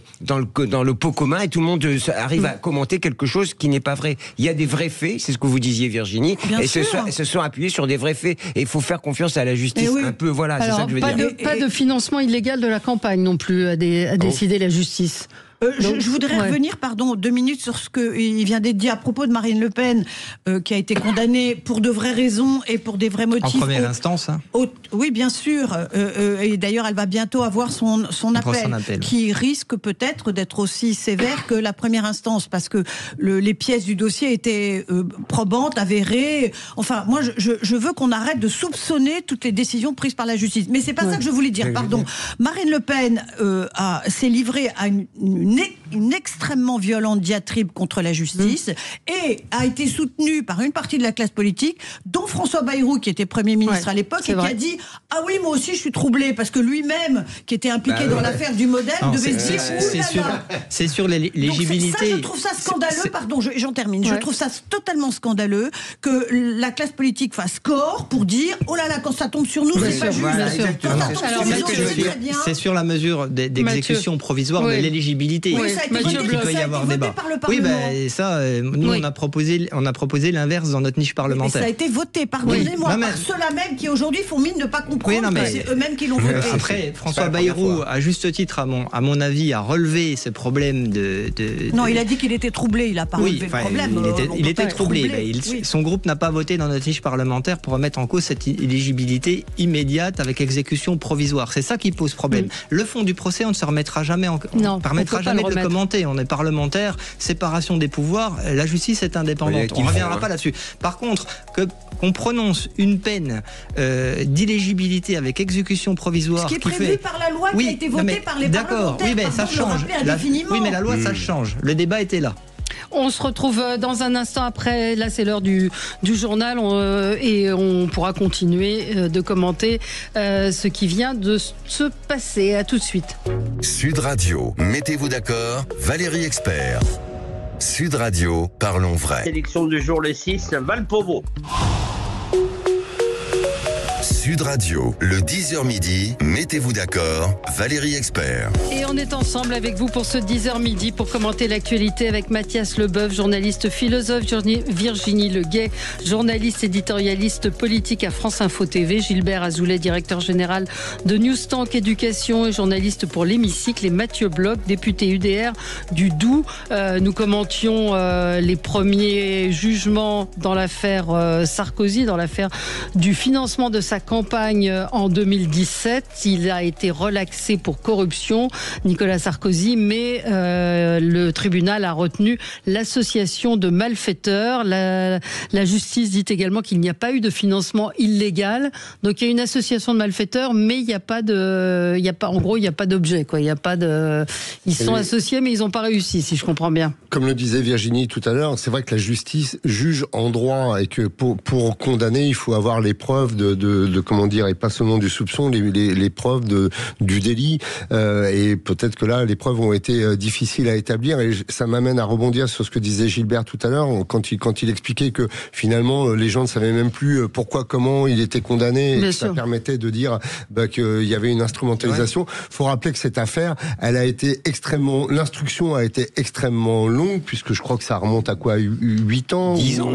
pot commun, et tout le monde arrive à commenter quelque chose qui n'est pas vrai. Il y a des vrais faits, c'est ce que vous disiez, Virginie, et se sont appuyés sur des vrais faits. Et il faut faire confiance à la justice. Un peu, voilà. Alors, c'est ça que je veux dire. Pas de financement illégal de la campagne non plus à décider la justice. Je voudrais revenir, 2 minutes sur ce qu'il vient d'être dit à propos de Marine Le Pen, qui a été condamnée pour de vraies raisons et pour des vrais motifs. En première instance, hein. Oui, bien sûr. Et d'ailleurs, elle va bientôt avoir son appel, qui risque peut-être d'être aussi sévère que la première instance, parce que les pièces du dossier étaient probantes, avérées. Enfin, moi, je veux qu'on arrête de soupçonner toutes les décisions prises par la justice. Mais c'est pas ça que je voulais dire, pardon. Marine Le Pen s'est livrée à une extrêmement violente diatribe contre la justice et a été soutenue par une partie de la classe politique, dont François Bayrou, qui était Premier ministre à l'époque, et qui a dit « Ah oui, moi aussi je suis troublé », parce que lui-même, qui était impliqué dans l'affaire du modèle, devait se dire « C'est sur l'éligibilité. » Ça, je trouve ça scandaleux, j'en termine, je trouve ça totalement scandaleux que la classe politique fasse corps pour dire « Oh là là, quand ça tombe sur nous, c'est pas juste. » C'est sur la mesure d'exécution provisoire de l'éligibilité. Oui, ça a été voté, il peut y avoir débat. Par le Parlement. Ça, nous on a proposé l'inverse dans notre niche parlementaire. Mais ça a été voté, pardonnez-moi, par ceux-là même qui aujourd'hui font mine de ne pas comprendre que c'est eux-mêmes qui l'ont voté. Après, François Bayrou, à juste titre, à mon avis, a relevé ce problème Non, il a dit qu'il était troublé, il n'a pas relevé le problème. Il était troublé. Son groupe n'a pas voté dans notre niche parlementaire pour remettre en cause cette éligibilité immédiate avec exécution provisoire. C'est ça qui pose problème. Le fond du procès, on ne se remettra jamais jamais de le commenter. On est parlementaire, séparation des pouvoirs, la justice est indépendante. On ne reviendra pas là-dessus. Par contre, qu'on prononce une peine d'illégibilité avec exécution provisoire... Ce qui est prévu par la loi qui a été votée par les parlementaires. Oui, mais ça change. Oui, mais la loi, ça change. Le débat était là. On se retrouve dans un instant après. Là, c'est l'heure du journal et on pourra continuer de commenter ce qui vient de se passer. À tout de suite. Sud Radio, mettez-vous d'accord, Valérie Expert. Sud Radio, parlons vrai. Sélection du jour le 6, Valpovo. Sud Radio, le 10h midi, mettez-vous d'accord, Valérie Expert. Et on est ensemble avec vous pour ce 10h midi pour commenter l'actualité avec Mathias Leboeuf, journaliste philosophe, Virginie Leguet, journaliste éditorialiste politique à France Info TV, Gilbert Azoulay, directeur général de Newstank Éducation et journaliste pour l'Hémicycle, et Mathieu Bloch, député UDR du Doubs. Nous commentions les premiers jugements dans l'affaire Sarkozy, dans l'affaire du financement de sa campagne campagne en 2017. Il a été relaxé pour corruption, Nicolas Sarkozy, mais le tribunal a retenu l'association de malfaiteurs. La justice dit également qu'il n'y a pas eu de financement illégal. Donc il y a une association de malfaiteurs, mais il n'y a pas d'objet, quoi. Il y a pas de, ils sont associés, mais ils n'ont pas réussi, si je comprends bien. Comme le disait Virginie tout à l'heure, c'est vrai que la justice juge en droit et que pour condamner, il faut avoir les preuves de comment dire, et pas seulement du soupçon, les preuves du délit. Et peut-être que là, les preuves ont été difficiles à établir. Et ça m'amène à rebondir sur ce que disait Gilbert tout à l'heure, quand il expliquait que finalement, les gens ne savaient même plus pourquoi, comment il était condamné, et que ça permettait de dire qu'il y avait une instrumentalisation. Faut rappeler que cette affaire, l'instruction a été extrêmement longue, puisque je crois que ça remonte à quoi, 8 ans, 10 ans,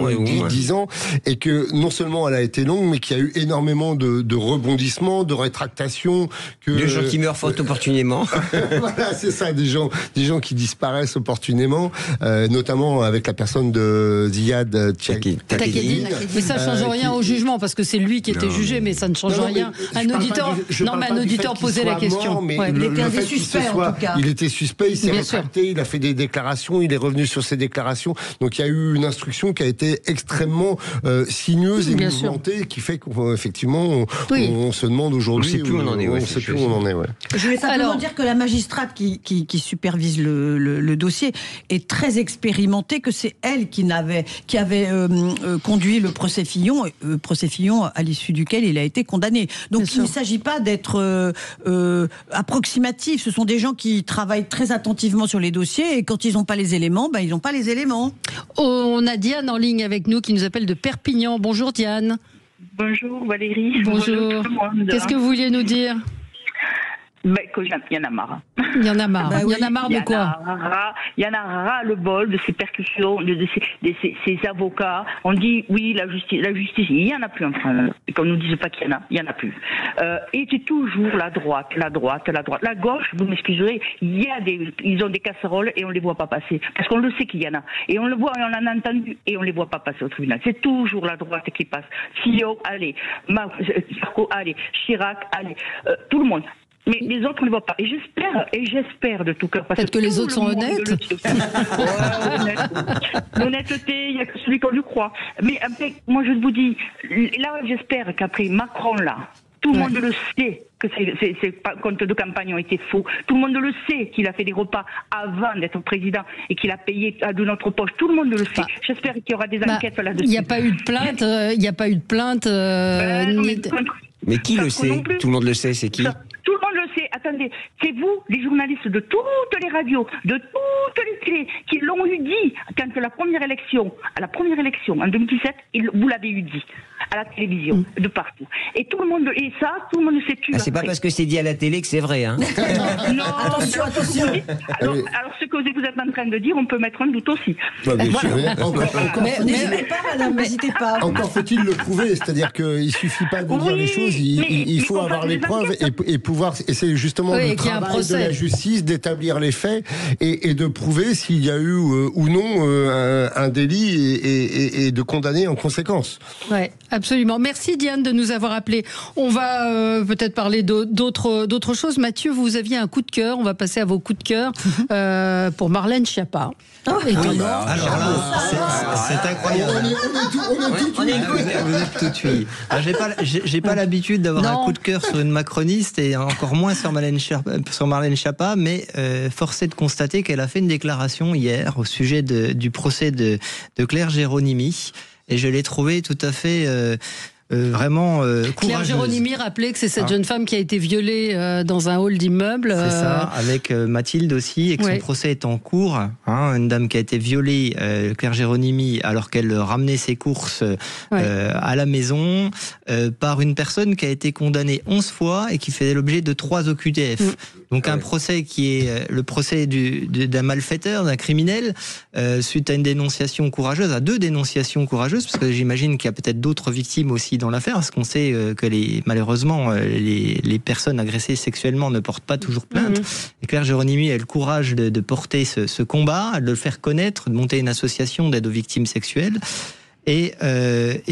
10 ans, et que non seulement elle a été longue, mais qu'il y a eu énormément de rebondissements, de rétractations, de gens qui meurent fort opportunément. Voilà, c'est ça, des gens qui disparaissent opportunément, notamment avec la personne de Ziad Takedine. Mais ça change rien au jugement, parce que c'est lui qui était jugé, mais ça ne change rien. Un auditeur posait la question. Il était un des suspects, en tout cas. Il était suspect, il s'est rétracté, il a fait des déclarations, il est revenu sur ses déclarations. Donc il y a eu une instruction qui a été extrêmement sinueuse et mouvementée, qui fait qu'effectivement, on se demande aujourd'hui. On ne sait plus où on en est. Je vais simplement dire que la magistrate qui supervise le dossier est très expérimentée, que c'est elle qui avait conduit le procès Fillon, à l'issue duquel il a été condamné. Donc il ne s'agit pas d'être approximatif. Ce sont des gens qui travaillent très attentivement sur les dossiers, et quand ils n'ont pas les éléments, ils n'ont pas les éléments. On a Diane en ligne avec nous qui nous appelle de Perpignan. Bonjour Diane. Bonjour Valérie. Bonjour. Qu'est-ce que vous vouliez nous dire? Qu'il y en a marre. Il y en a marre. Il y en a marre de quoi? Il y en a ras le bol de ces percussions, de ces avocats. On dit oui, la justice, il y en a plus en France. Qu'on nous dise pas qu'il y en a, il y en a plus. Et c'est toujours la droite. La gauche, vous m'excuserez, ils ont des casseroles et on les voit pas passer. Parce qu'on le sait qu'il y en a. Et on le voit et on en a entendu et on les voit pas passer au tribunal. C'est toujours la droite qui passe. Fillon, allez. Sarko, allez. Chirac, allez. Tout le monde. Mais les autres, on ne les voit pas. Et j'espère de tout cœur. Peut-être que les autres sont honnêtes. L'honnêteté, il n'y a que celui qu'on lui croit. Mais après, moi, je vous dis, là, j'espère qu'après Macron, là, tout le monde le sait que ces comptes de campagne ont été faux. Tout le monde le sait qu'il a fait des repas avant d'être président et qu'il a payé de notre poche. Tout le monde le sait. J'espère qu'il y aura des enquêtes là-dessus. Il n'y a pas eu de plainte. Mais qui le sait? Tout le monde le sait, c'est qui? Tout le monde le sait. Attendez, c'est vous, les journalistes de toutes les radios, de toutes les télés, qui l'ont eu dit quand à la première élection en 2017, vous l'avez eu dit à la télévision, de partout. Et tout le monde le sait plus. C'est pas parce que c'est dit à la télé que c'est vrai, hein. Non, attention. Alors ce que vous êtes en train de dire, on peut mettre un doute aussi. N'hésitez pas, madame, n'hésitez pas. Encore faut-il le prouver, c'est-à-dire qu'il suffit pas de dire les choses, il faut avoir les preuves et pouvoir, et c'est justement le travail de la justice d'établir les faits et de prouver s'il y a eu ou non un délit et de condamner en conséquence. Ouais, absolument. Merci Diane de nous avoir appelés. On va peut-être parler d'autres choses. Mathieu, vous aviez un coup de cœur. On va passer à vos coups de cœur pour Marlène Schiappa. C'est incroyable. On est vous êtes tout tué. J'ai pas l'habitude d'avoir un coup de cœur sur une macroniste et encore moins sur Marlène Schiappa, mais force est de constater qu'elle a fait une déclaration hier au sujet du procès de Claire Géronimi, et je l'ai trouvé tout à fait vraiment courageuse. Claire Géronimi, rappelez que c'est cette jeune femme qui a été violée dans un hall d'immeuble. C'est ça, avec Mathilde aussi, et que son procès est en cours. Une dame qui a été violée, Claire Géronimi, alors qu'elle ramenait ses courses à la maison, par une personne qui a été condamnée 11 fois et qui faisait l'objet de 3 OQTF. Donc un procès qui est le procès d'un malfaiteur, d'un criminel, suite à une dénonciation courageuse, à 2 dénonciations courageuses, parce que j'imagine qu'il y a peut-être d'autres victimes aussi dans l'affaire, parce qu'on sait que malheureusement les personnes agressées sexuellement ne portent pas toujours plainte. Et Claire Géronimi a le courage de porter ce combat, de le faire connaître, de monter une association d'aide aux victimes sexuelles. Et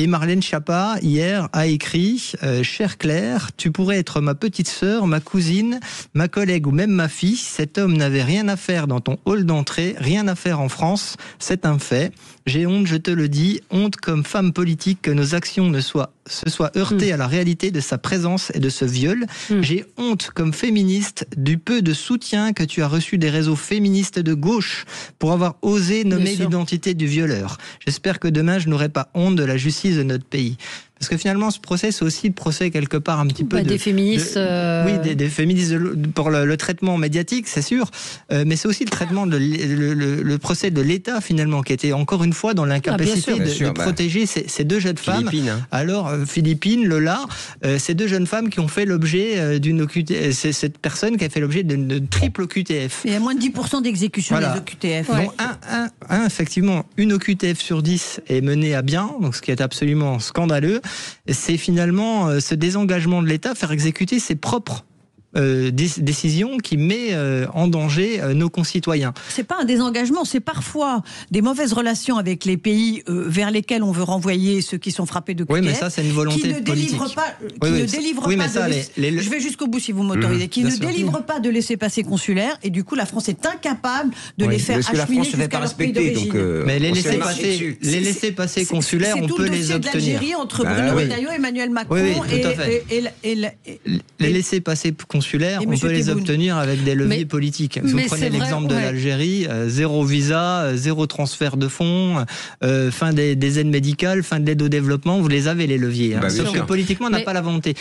Marlène Schiappa, hier, a écrit « Chère Claire, tu pourrais être ma petite sœur, ma cousine, ma collègue ou même ma fille. Cet homme n'avait rien à faire dans ton hall d'entrée, rien à faire en France, c'est un fait. J'ai honte, je te le dis, honte comme femme politique que nos actions se soient heurtées à la réalité de sa présence et de ce viol. J'ai honte comme féministe du peu de soutien que tu as reçu des réseaux féministes de gauche pour avoir osé nommer l'identité du violeur. J'espère que demain je n'aurai pas honte de la justice de notre pays. » Parce que finalement, ce procès, c'est aussi le procès quelque part un petit peu des féministes. Oui, des féministes pour le traitement médiatique, c'est sûr. Mais c'est aussi le traitement le procès de l'État finalement, qui était encore une fois dans l'incapacité de protéger ces deux jeunes femmes. Alors Philippine, Lola, ces deux jeunes femmes qui ont fait l'objet d'une OQTF. C'est cette personne qui a fait l'objet d'une triple OQTF. Il y a moins de 10% d'exécution des OQTF. Donc effectivement, une OQTF sur 10 est menée à bien, donc ce qui est absolument scandaleux. C'est finalement ce désengagement de l'État, faire exécuter ses propres décision qui met en danger nos concitoyens. C'est pas un désengagement, c'est parfois des mauvaises relations avec les pays vers lesquels on veut renvoyer ceux qui sont frappés de QTF. Oui, mais ça, c'est une volonté politique. Je vais jusqu'au bout si vous m'autorisez. Qui ne délivrent pas de laissez-passer consulaires et du coup la France est incapable de les faire acheminer jusqu'à leur pays d'origine. Mais les laissez-passer consulaires, on peut les obtenir. C'est tout le dossier de l'Algérie entre Bruno Retailleau et Emmanuel Macron. Les laissez-passer consulaires, on peut les obtenir avec des leviers politiques. Vous prenez l'exemple de l'Algérie, zéro visa, zéro transfert de fonds, fin des aides médicales, fin de l'aide au développement, vous les avez les leviers. Sauf que politiquement, on n'a pas la volonté.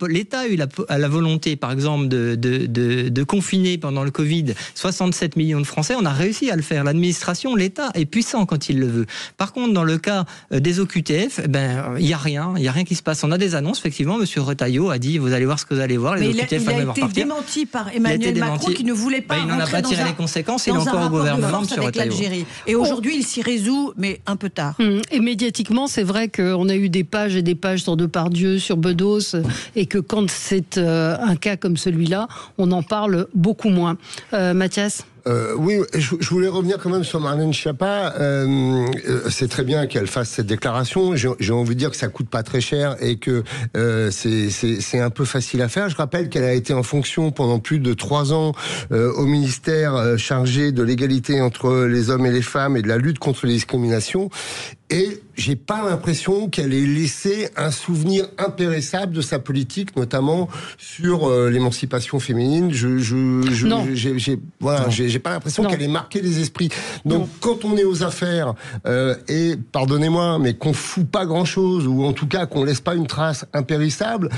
L'État a eu la volonté, par exemple, de confiner pendant le Covid 67 millions de Français. On a réussi à le faire. L'administration, l'État est puissant quand il le veut. Par contre, dans le cas des OQTF, il n'y a rien qui se passe. On a des annonces, effectivement. Monsieur Retailleau a dit, vous allez voir ce que vous allez voir. Les OQTF il a été démenti par Emmanuel Macron qui ne voulait pas il n'en a pas tiré les conséquences, il est encore au gouvernement avec l'Algérie. Et aujourd'hui, il s'y résout, mais un peu tard. Et médiatiquement, c'est vrai qu'on a eu des pages et des pages sur Depardieu, sur Bedos, et que quand c'est un cas comme celui-là, on en parle beaucoup moins. Mathias ? Oui, je voulais revenir quand même sur Marlène Schiappa. C'est très bien qu'elle fasse cette déclaration. J'ai envie de dire que ça coûte pas très cher et que c'est un peu facile à faire. Je rappelle qu'elle a été en fonction pendant plus de 3 ans au ministère chargé de l'égalité entre les hommes et les femmes et de la lutte contre les discriminations. Et j'ai pas l'impression qu'elle ait laissé un souvenir impérissable de sa politique, notamment sur l'émancipation féminine. J'ai pas l'impression qu'elle ait marqué les esprits. Donc, quand on est aux affaires et pardonnez-moi, mais qu'on fout pas grand-chose ou en tout cas qu'on laisse pas une trace impérissable.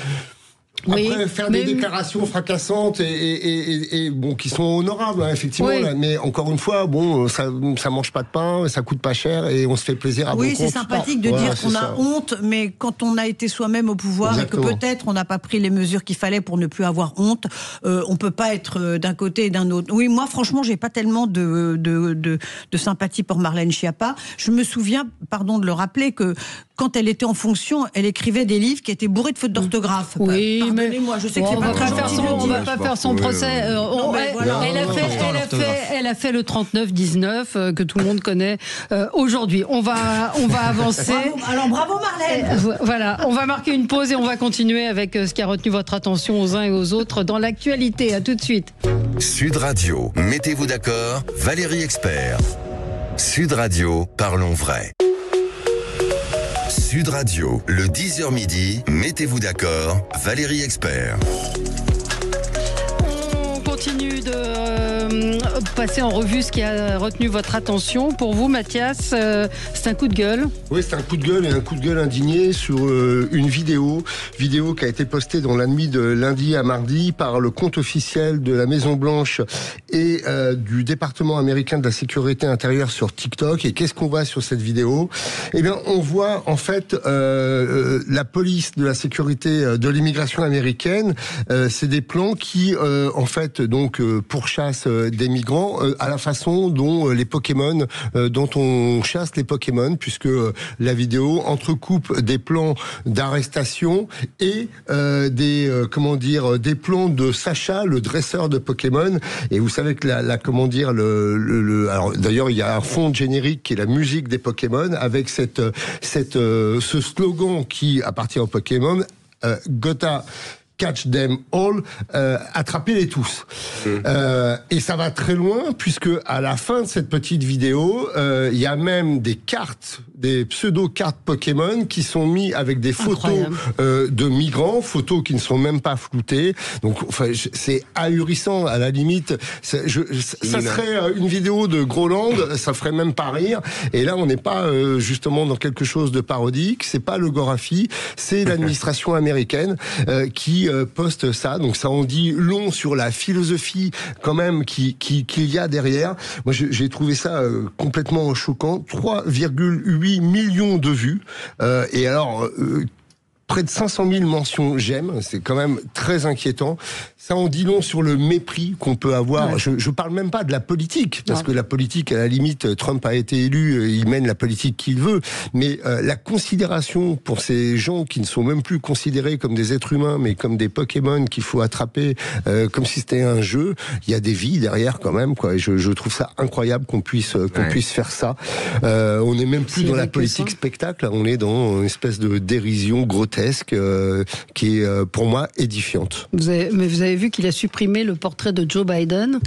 Après, faire des déclarations fracassantes et bon, qui sont honorables, effectivement, là, mais encore une fois, bon, ça mange pas de pain, ça coûte pas cher et on se fait plaisir à bon compte. Oui, c'est sympathique de dire qu'on a honte, mais quand on a été soi-même au pouvoir et que peut-être on n'a pas pris les mesures qu'il fallait pour ne plus avoir honte, on peut pas être d'un côté et d'un autre. Oui, moi, franchement, j'ai pas tellement de sympathie pour Marlène Schiappa. Je me souviens, pardon de le rappeler, que quand elle était en fonction, elle écrivait des livres qui étaient bourrés de fautes d'orthographe. Oui, pardonnez-moi, je sais que c'est pas très gentil. On va pas faire son procès. Elle a fait le 39-19 que tout le monde connaît aujourd'hui. On va avancer. Bravo Marlène. Voilà, on va marquer une pause et on va continuer avec ce qui a retenu votre attention aux uns et aux autres dans l'actualité. À tout de suite. Sud Radio, mettez-vous d'accord, Valérie Expert. Sud Radio, parlons vrai. Sud Radio, le 10h midi, mettez-vous d'accord, Valérie Expert. On continue de passer en revue ce qui a retenu votre attention. Pour vous, Mathias, c'est un coup de gueule. Oui, c'est un coup de gueule et un coup de gueule indigné sur une vidéo qui a été postée dans la nuit de lundi à mardi par le compte officiel de la Maison-Blanche et du département américain de la sécurité intérieure sur TikTok. Et qu'est-ce qu'on voit sur cette vidéo ? Eh bien, on voit en fait la police de la sécurité de l'immigration américaine. C'est des plans qui, en fait, donc pourchassent des migrants migrants à la façon dont les Pokémon, dont on chasse les Pokémon, puisque la vidéo entrecoupe des plans d'arrestation et des plans de Sacha, le dresseur de Pokémon. Et vous savez que alors d'ailleurs il y a un fond générique qui est la musique des Pokémon avec ce slogan qui appartient aux Pokémon, Gotta Catch them all, attrapez-les tous. Et ça va très loin, puisque à la fin de cette petite vidéo, il y a même des cartes, des pseudo-cartes Pokémon qui sont mis avec des photos de migrants, photos qui ne sont même pas floutées. Donc, enfin, c'est ahurissant, à la limite. Ça serait une vidéo de Groland, ça ferait même pas rire. Et là, on n'est pas justement dans quelque chose de parodique. C'est pas le Gorafi, c'est l'administration américaine qui poste ça. Donc ça en dit long sur la philosophie quand même qu'il y a derrière. Moi, j'ai trouvé ça complètement choquant. 3,8 millions de vues. Et alors, près de 500 000 mentions j'aime. C'est quand même très inquiétant. Ça en dit long sur le mépris qu'on peut avoir. Ouais. Je parle même pas de la politique, parce que la politique, à la limite, Trump a été élu, il mène la politique qu'il veut. Mais la considération pour ces gens qui ne sont même plus considérés comme des êtres humains, mais comme des Pokémon qu'il faut attraper comme si c'était un jeu, il y a des vies derrière quand même, quoi. Et je trouve ça incroyable qu'on puisse faire ça. On n'est même plus dans la politique spectacle, on est dans une espèce de dérision grotesque qui est pour moi édifiante. Vous avez vu qu'il a supprimé le portrait de Joe Biden,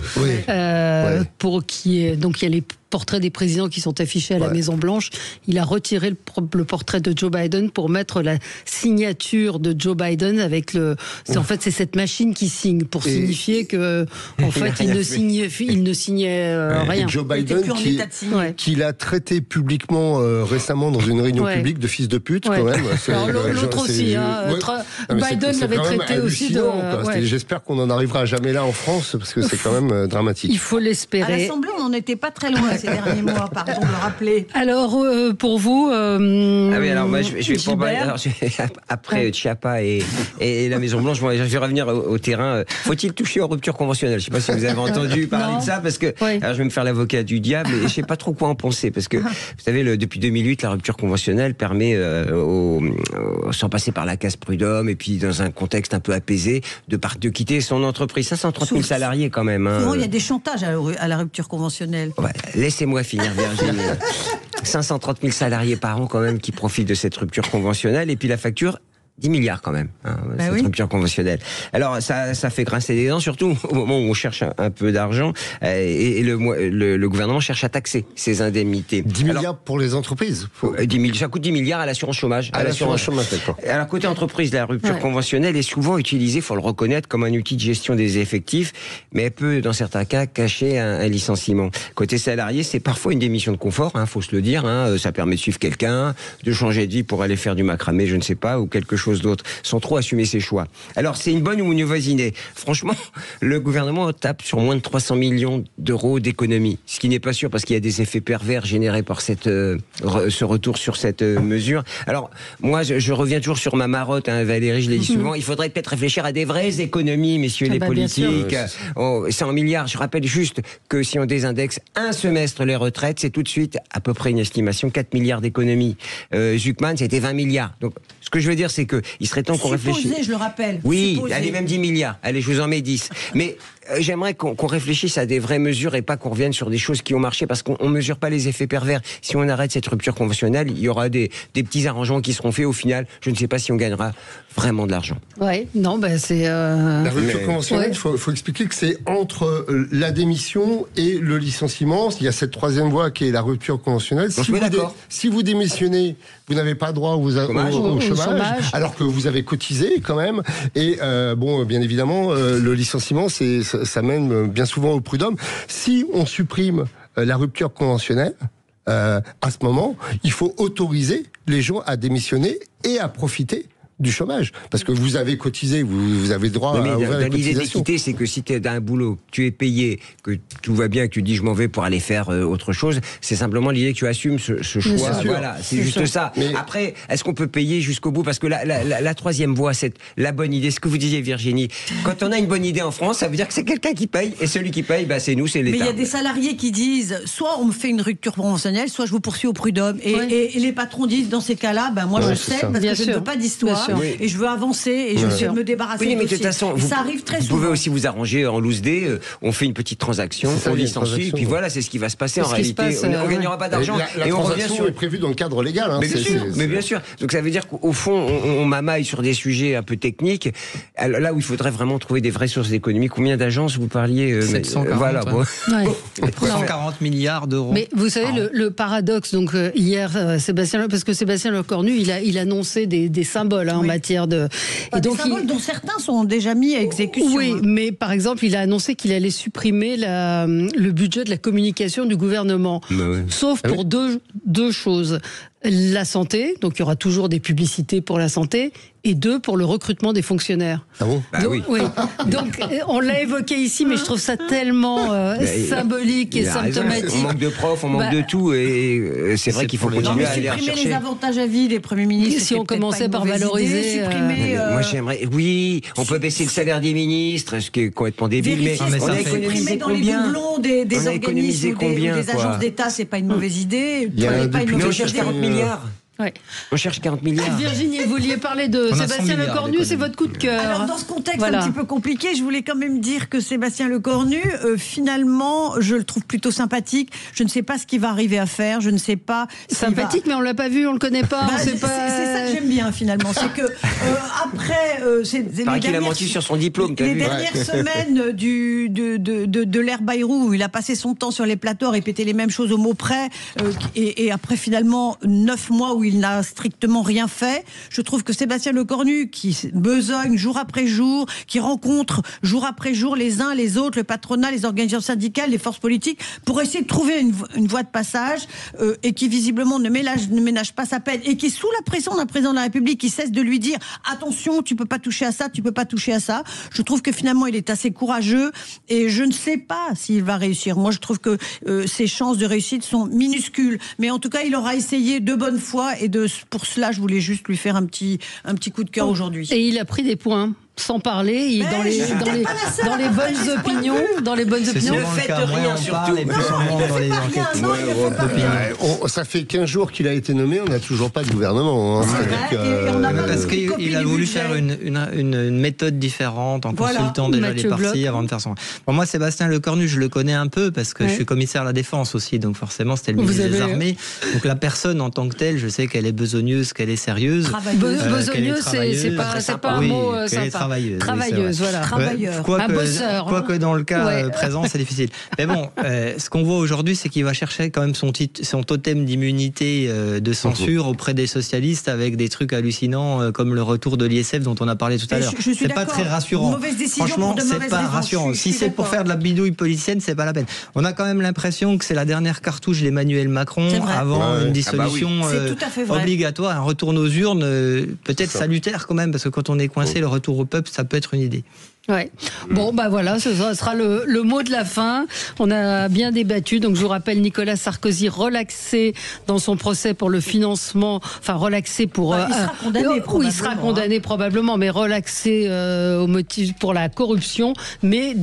pour donc il y a les portraits des présidents qui sont affichés à la Maison Blanche. Il a retiré le portrait de Joe Biden pour mettre la signature de Joe Biden avec en fait, c'est cette machine qui signe pour signifier que en fait il ne signait rien. Et Joe Biden qui l'a traité publiquement récemment dans une réunion publique de fils de pute quand même. Alors, l'autre aussi, Biden l'avait traité aussi de. J'espère qu'on en arrivera jamais là en France, parce que c'est quand même dramatique. Il faut l'espérer. À l'Assemblée, on n'en était pas très loin ces derniers mois, pardon de le rappeler. Alors, pour vous, alors moi, je vais pour après Chiappa et la Maison Blanche, je vais revenir au terrain. Faut-il toucher aux ruptures conventionnelles? Je ne sais pas si vous avez entendu parler de ça, parce que alors, je vais me faire l'avocat du diable et je ne sais pas trop quoi en penser, parce que vous savez, depuis 2008, la rupture conventionnelle permet, sans passer par la case prud'homme et puis dans un contexte un peu apaisé, de quitter son entreprise. 530 000 salariés quand même. Souvent, il y a des chantages à la rupture conventionnelle. Laissez-moi finir, Virginie. 530 000 salariés par an quand même qui profitent de cette rupture conventionnelle, et puis la facture 10 milliards quand même, cette rupture conventionnelle. Alors ça fait grincer des dents, surtout au moment où on cherche un peu d'argent, et le gouvernement cherche à taxer ces indemnités. 10 milliards pour les entreprises. Ça coûte 10 milliards à l'assurance chômage. À l'assurance chômage, d'accord. Alors côté entreprise, la rupture conventionnelle est souvent utilisée, il faut le reconnaître, comme un outil de gestion des effectifs, mais elle peut dans certains cas cacher un licenciement. Côté salarié, c'est parfois une démission de confort, faut se le dire, ça permet de suivre quelqu'un, de changer de vie pour aller faire du macramé, je ne sais pas, ou quelque chose d'autre, sans trop assumer ses choix. Alors, c'est une bonne ou une mauvaise idée? Franchement, le gouvernement tape sur moins de 300 millions d'euros d'économies, ce qui n'est pas sûr, parce qu'il y a des effets pervers générés par ce retour sur cette mesure. Alors, moi, je reviens toujours sur ma marotte, Valérie, je l'ai dit souvent, il faudrait peut-être réfléchir à des vraies économies, messieurs les politiques. 100 milliards, je rappelle juste que si on désindexe un semestre les retraites, c'est tout de suite à peu près une estimation 4 milliards d'économies. Zuckman, c'était 20 milliards. Donc, ce que je veux dire, c'est qu'il serait temps qu'on réfléchisse. Je le rappelle. Oui, allez, même 10 milliards. Allez, je vous en mets 10. Mais j'aimerais qu'on réfléchisse à des vraies mesures et pas qu'on revienne sur des choses qui ont marché, parce qu'on ne mesure pas les effets pervers. Si on arrête cette rupture conventionnelle, il y aura des petits arrangements qui seront faits. Au final, je ne sais pas si on gagnera vraiment de l'argent. C'est... La rupture conventionnelle, il faut expliquer que c'est entre la démission et le licenciement. Il y a cette troisième voie qui est la rupture conventionnelle. Si vous démissionnez, vous n'avez pas droit au chômage, alors que vous avez cotisé quand même. Et bien évidemment, le licenciement, ça mène bien souvent au prud'homme. Si on supprime la rupture conventionnelle, à ce moment, il faut autoriser les gens à démissionner et à profiter du chômage, parce que vous avez cotisé, vous avez droit à ouvrir les l'idée cotisations. d'équité, c'est que si tu es dans un boulot, que tu es payé, que tout va bien, que tu dis je m'en vais pour aller faire autre chose, c'est simplement l'idée que tu assumes ce choix. Voilà, c'est juste ça. Mais après, est-ce qu'on peut payer jusqu'au bout? Parce que la troisième voie, c'est la bonne idée. Ce que vous disiez, Virginie, quand on a une bonne idée en France, ça veut dire que c'est quelqu'un qui paye, et celui qui paye, c'est nous, c'est l'État. Mais il y a des salariés qui disent, soit on me fait une rupture conventionnelle, soit je vous poursuis au prud'homme. Et les patrons disent, dans ces cas-là, moi je sais, parce que je ne veux pas d'histoire, et je veux avancer, et je veux me débarrasser de mais de toute façon, ça arrive très souvent. Vous pouvez aussi vous arranger en loose day, on fait une petite transaction, on licencie, et puis voilà, c'est ce qui va se passer en réalité. On ne gagnera pas d'argent. La transaction est prévue dans le cadre légal. Mais bien sûr. Donc ça veut dire qu'au fond, on mamaille sur des sujets un peu techniques, là où il faudrait vraiment trouver des vraies sources d'économie. Combien d'agences vous parliez 740, voilà, bon. 140 milliards d'euros. Mais vous savez, le paradoxe, donc hier, parce que Sébastien Lecornu, il annonçait des symboles en matière de... Et donc, des symboles dont certains sont déjà mis à exécution. Oui, mais par exemple, il a annoncé qu'il allait supprimer le budget de la communication du gouvernement. Sauf pour deux choses. La santé, donc il y aura toujours des publicités pour la santé, et 2, pour le recrutement des fonctionnaires. Ah bon? Donc, oui. Donc on l'a évoqué ici, mais je trouve ça tellement symbolique et symptomatique. On manque de profs, on manque de tout, et c'est vrai qu'il faut continuer à aller chercher. Supprimer les avantages à vie des premiers ministres. Si on commençait par valoriser... Moi j'aimerais... Oui, on peut baisser le salaire des ministres, ce qui est complètement débile, mais on a économisé combien? Les doublons des organismes ou des agences d'État, c'est pas une mauvaise idée. On cherche 40 milliards. Ouais. On cherche 40 milliards. Virginie, vous vouliez parler de Sébastien Lecornu, c'est votre coup de cœur. Alors dans ce contexte un petit peu compliqué, je voulais quand même dire que Sébastien Lecornu, finalement, je le trouve plutôt sympathique. Je ne sais pas ce qu'il va arriver à faire, je ne sais pas... Sympathique, mais on l'a pas vu, on le connaît pas. C'est ça que j'aime bien finalement, c'est que après... Il paraît qu'il a menti sur son diplôme. Les dernières semaines de l'ère Bayrou, où il a passé son temps sur les plateaux à répéter les mêmes choses au mot près, et après finalement 9 mois où il n'a strictement rien fait. Je trouve que Sébastien Lecornu, qui besogne jour après jour, qui rencontre jour après jour les uns, les autres, le patronat, les organisations syndicales, les forces politiques, pour essayer de trouver une voie de passage, et qui visiblement ne ménage pas sa peine, et qui est sous la pression d'un président de la République qui cesse de lui dire « Attention, tu peux pas toucher à ça, tu peux pas toucher à ça ». Je trouve que finalement, il est assez courageux, et je ne sais pas s'il va réussir. Moi, je trouve que ses chances de réussite sont minuscules. Mais en tout cas, il aura essayé de bonne foi. Et pour cela, je voulais juste lui faire un petit coup de cœur aujourd'hui. Et il a pris des points. Sans parler, dans les bonnes opinions, ne faites rien surtout. Ça fait 15 jours qu'il a été nommé, on n'a toujours pas de gouvernement. Parce qu'il a voulu faire une méthode différente en consultant déjà les partis avant de faire son... Bon, moi, Sébastien Lecornu, je le connais un peu parce que je suis commissaire à la Défense aussi, donc forcément c'était le ministre des Armées. Donc la personne en tant que telle, je sais qu'elle est besogneuse, qu'elle est sérieuse. Besogneuse, c'est pas un mot sympa. Travailleuse, voilà. Un bosseur. Quoique dans le cas présent, c'est difficile. Mais bon, ce qu'on voit aujourd'hui, c'est qu'il va chercher quand même son totem d'immunité de censure auprès des socialistes avec des trucs hallucinants comme le retour de l'ISF dont on a parlé tout à l'heure. C'est pas très rassurant. Franchement, c'est pas rassurant. Si c'est pour faire de la bidouille politicienne, c'est pas la peine. On a quand même l'impression que c'est la dernière cartouche d'Emmanuel Macron avant une dissolution obligatoire, un retour aux urnes, peut-être salutaire quand même, parce que quand on est coincé, le retour au peuple, ça peut être une idée. Ouais. Bon, voilà, ce sera le mot de la fin. On a bien débattu. Donc, je vous rappelle, Nicolas Sarkozy relaxé dans son procès pour le financement, enfin relaxé pour. Il sera condamné probablement. Il sera condamné probablement, mais relaxé au motif pour la corruption, mais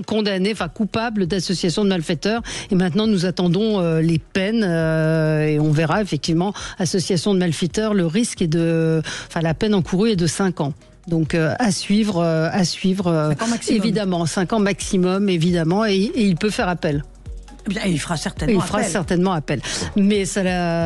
condamné, enfin coupable d'association de malfaiteurs. Et maintenant, nous attendons les peines et on verra effectivement association de malfaiteurs. Le risque est la peine encourue est de 5 ans. Donc à suivre évidemment, 5 ans maximum évidemment, et il peut faire appel. Il fera certainement appel. Mais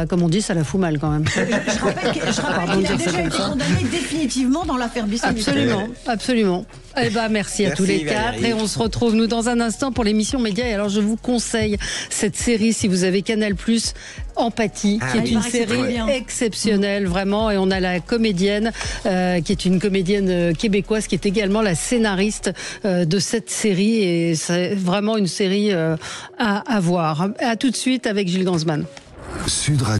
comme on dit, ça la fout mal quand même. Je rappelle qu'il a déjà été condamné définitivement dans l'affaire Bissonnette. Absolument. Eh ben, merci à tous les quatre. Et on se retrouve, nous, dans un instant pour l'émission Média. Et alors, je vous conseille cette série, si vous avez Canal+, Empathie, qui est une série exceptionnelle, vraiment. Et on a la comédienne, qui est une comédienne québécoise, qui est également la scénariste de cette série. Et c'est vraiment une série à voir. À tout de suite avec Gilles Gansman.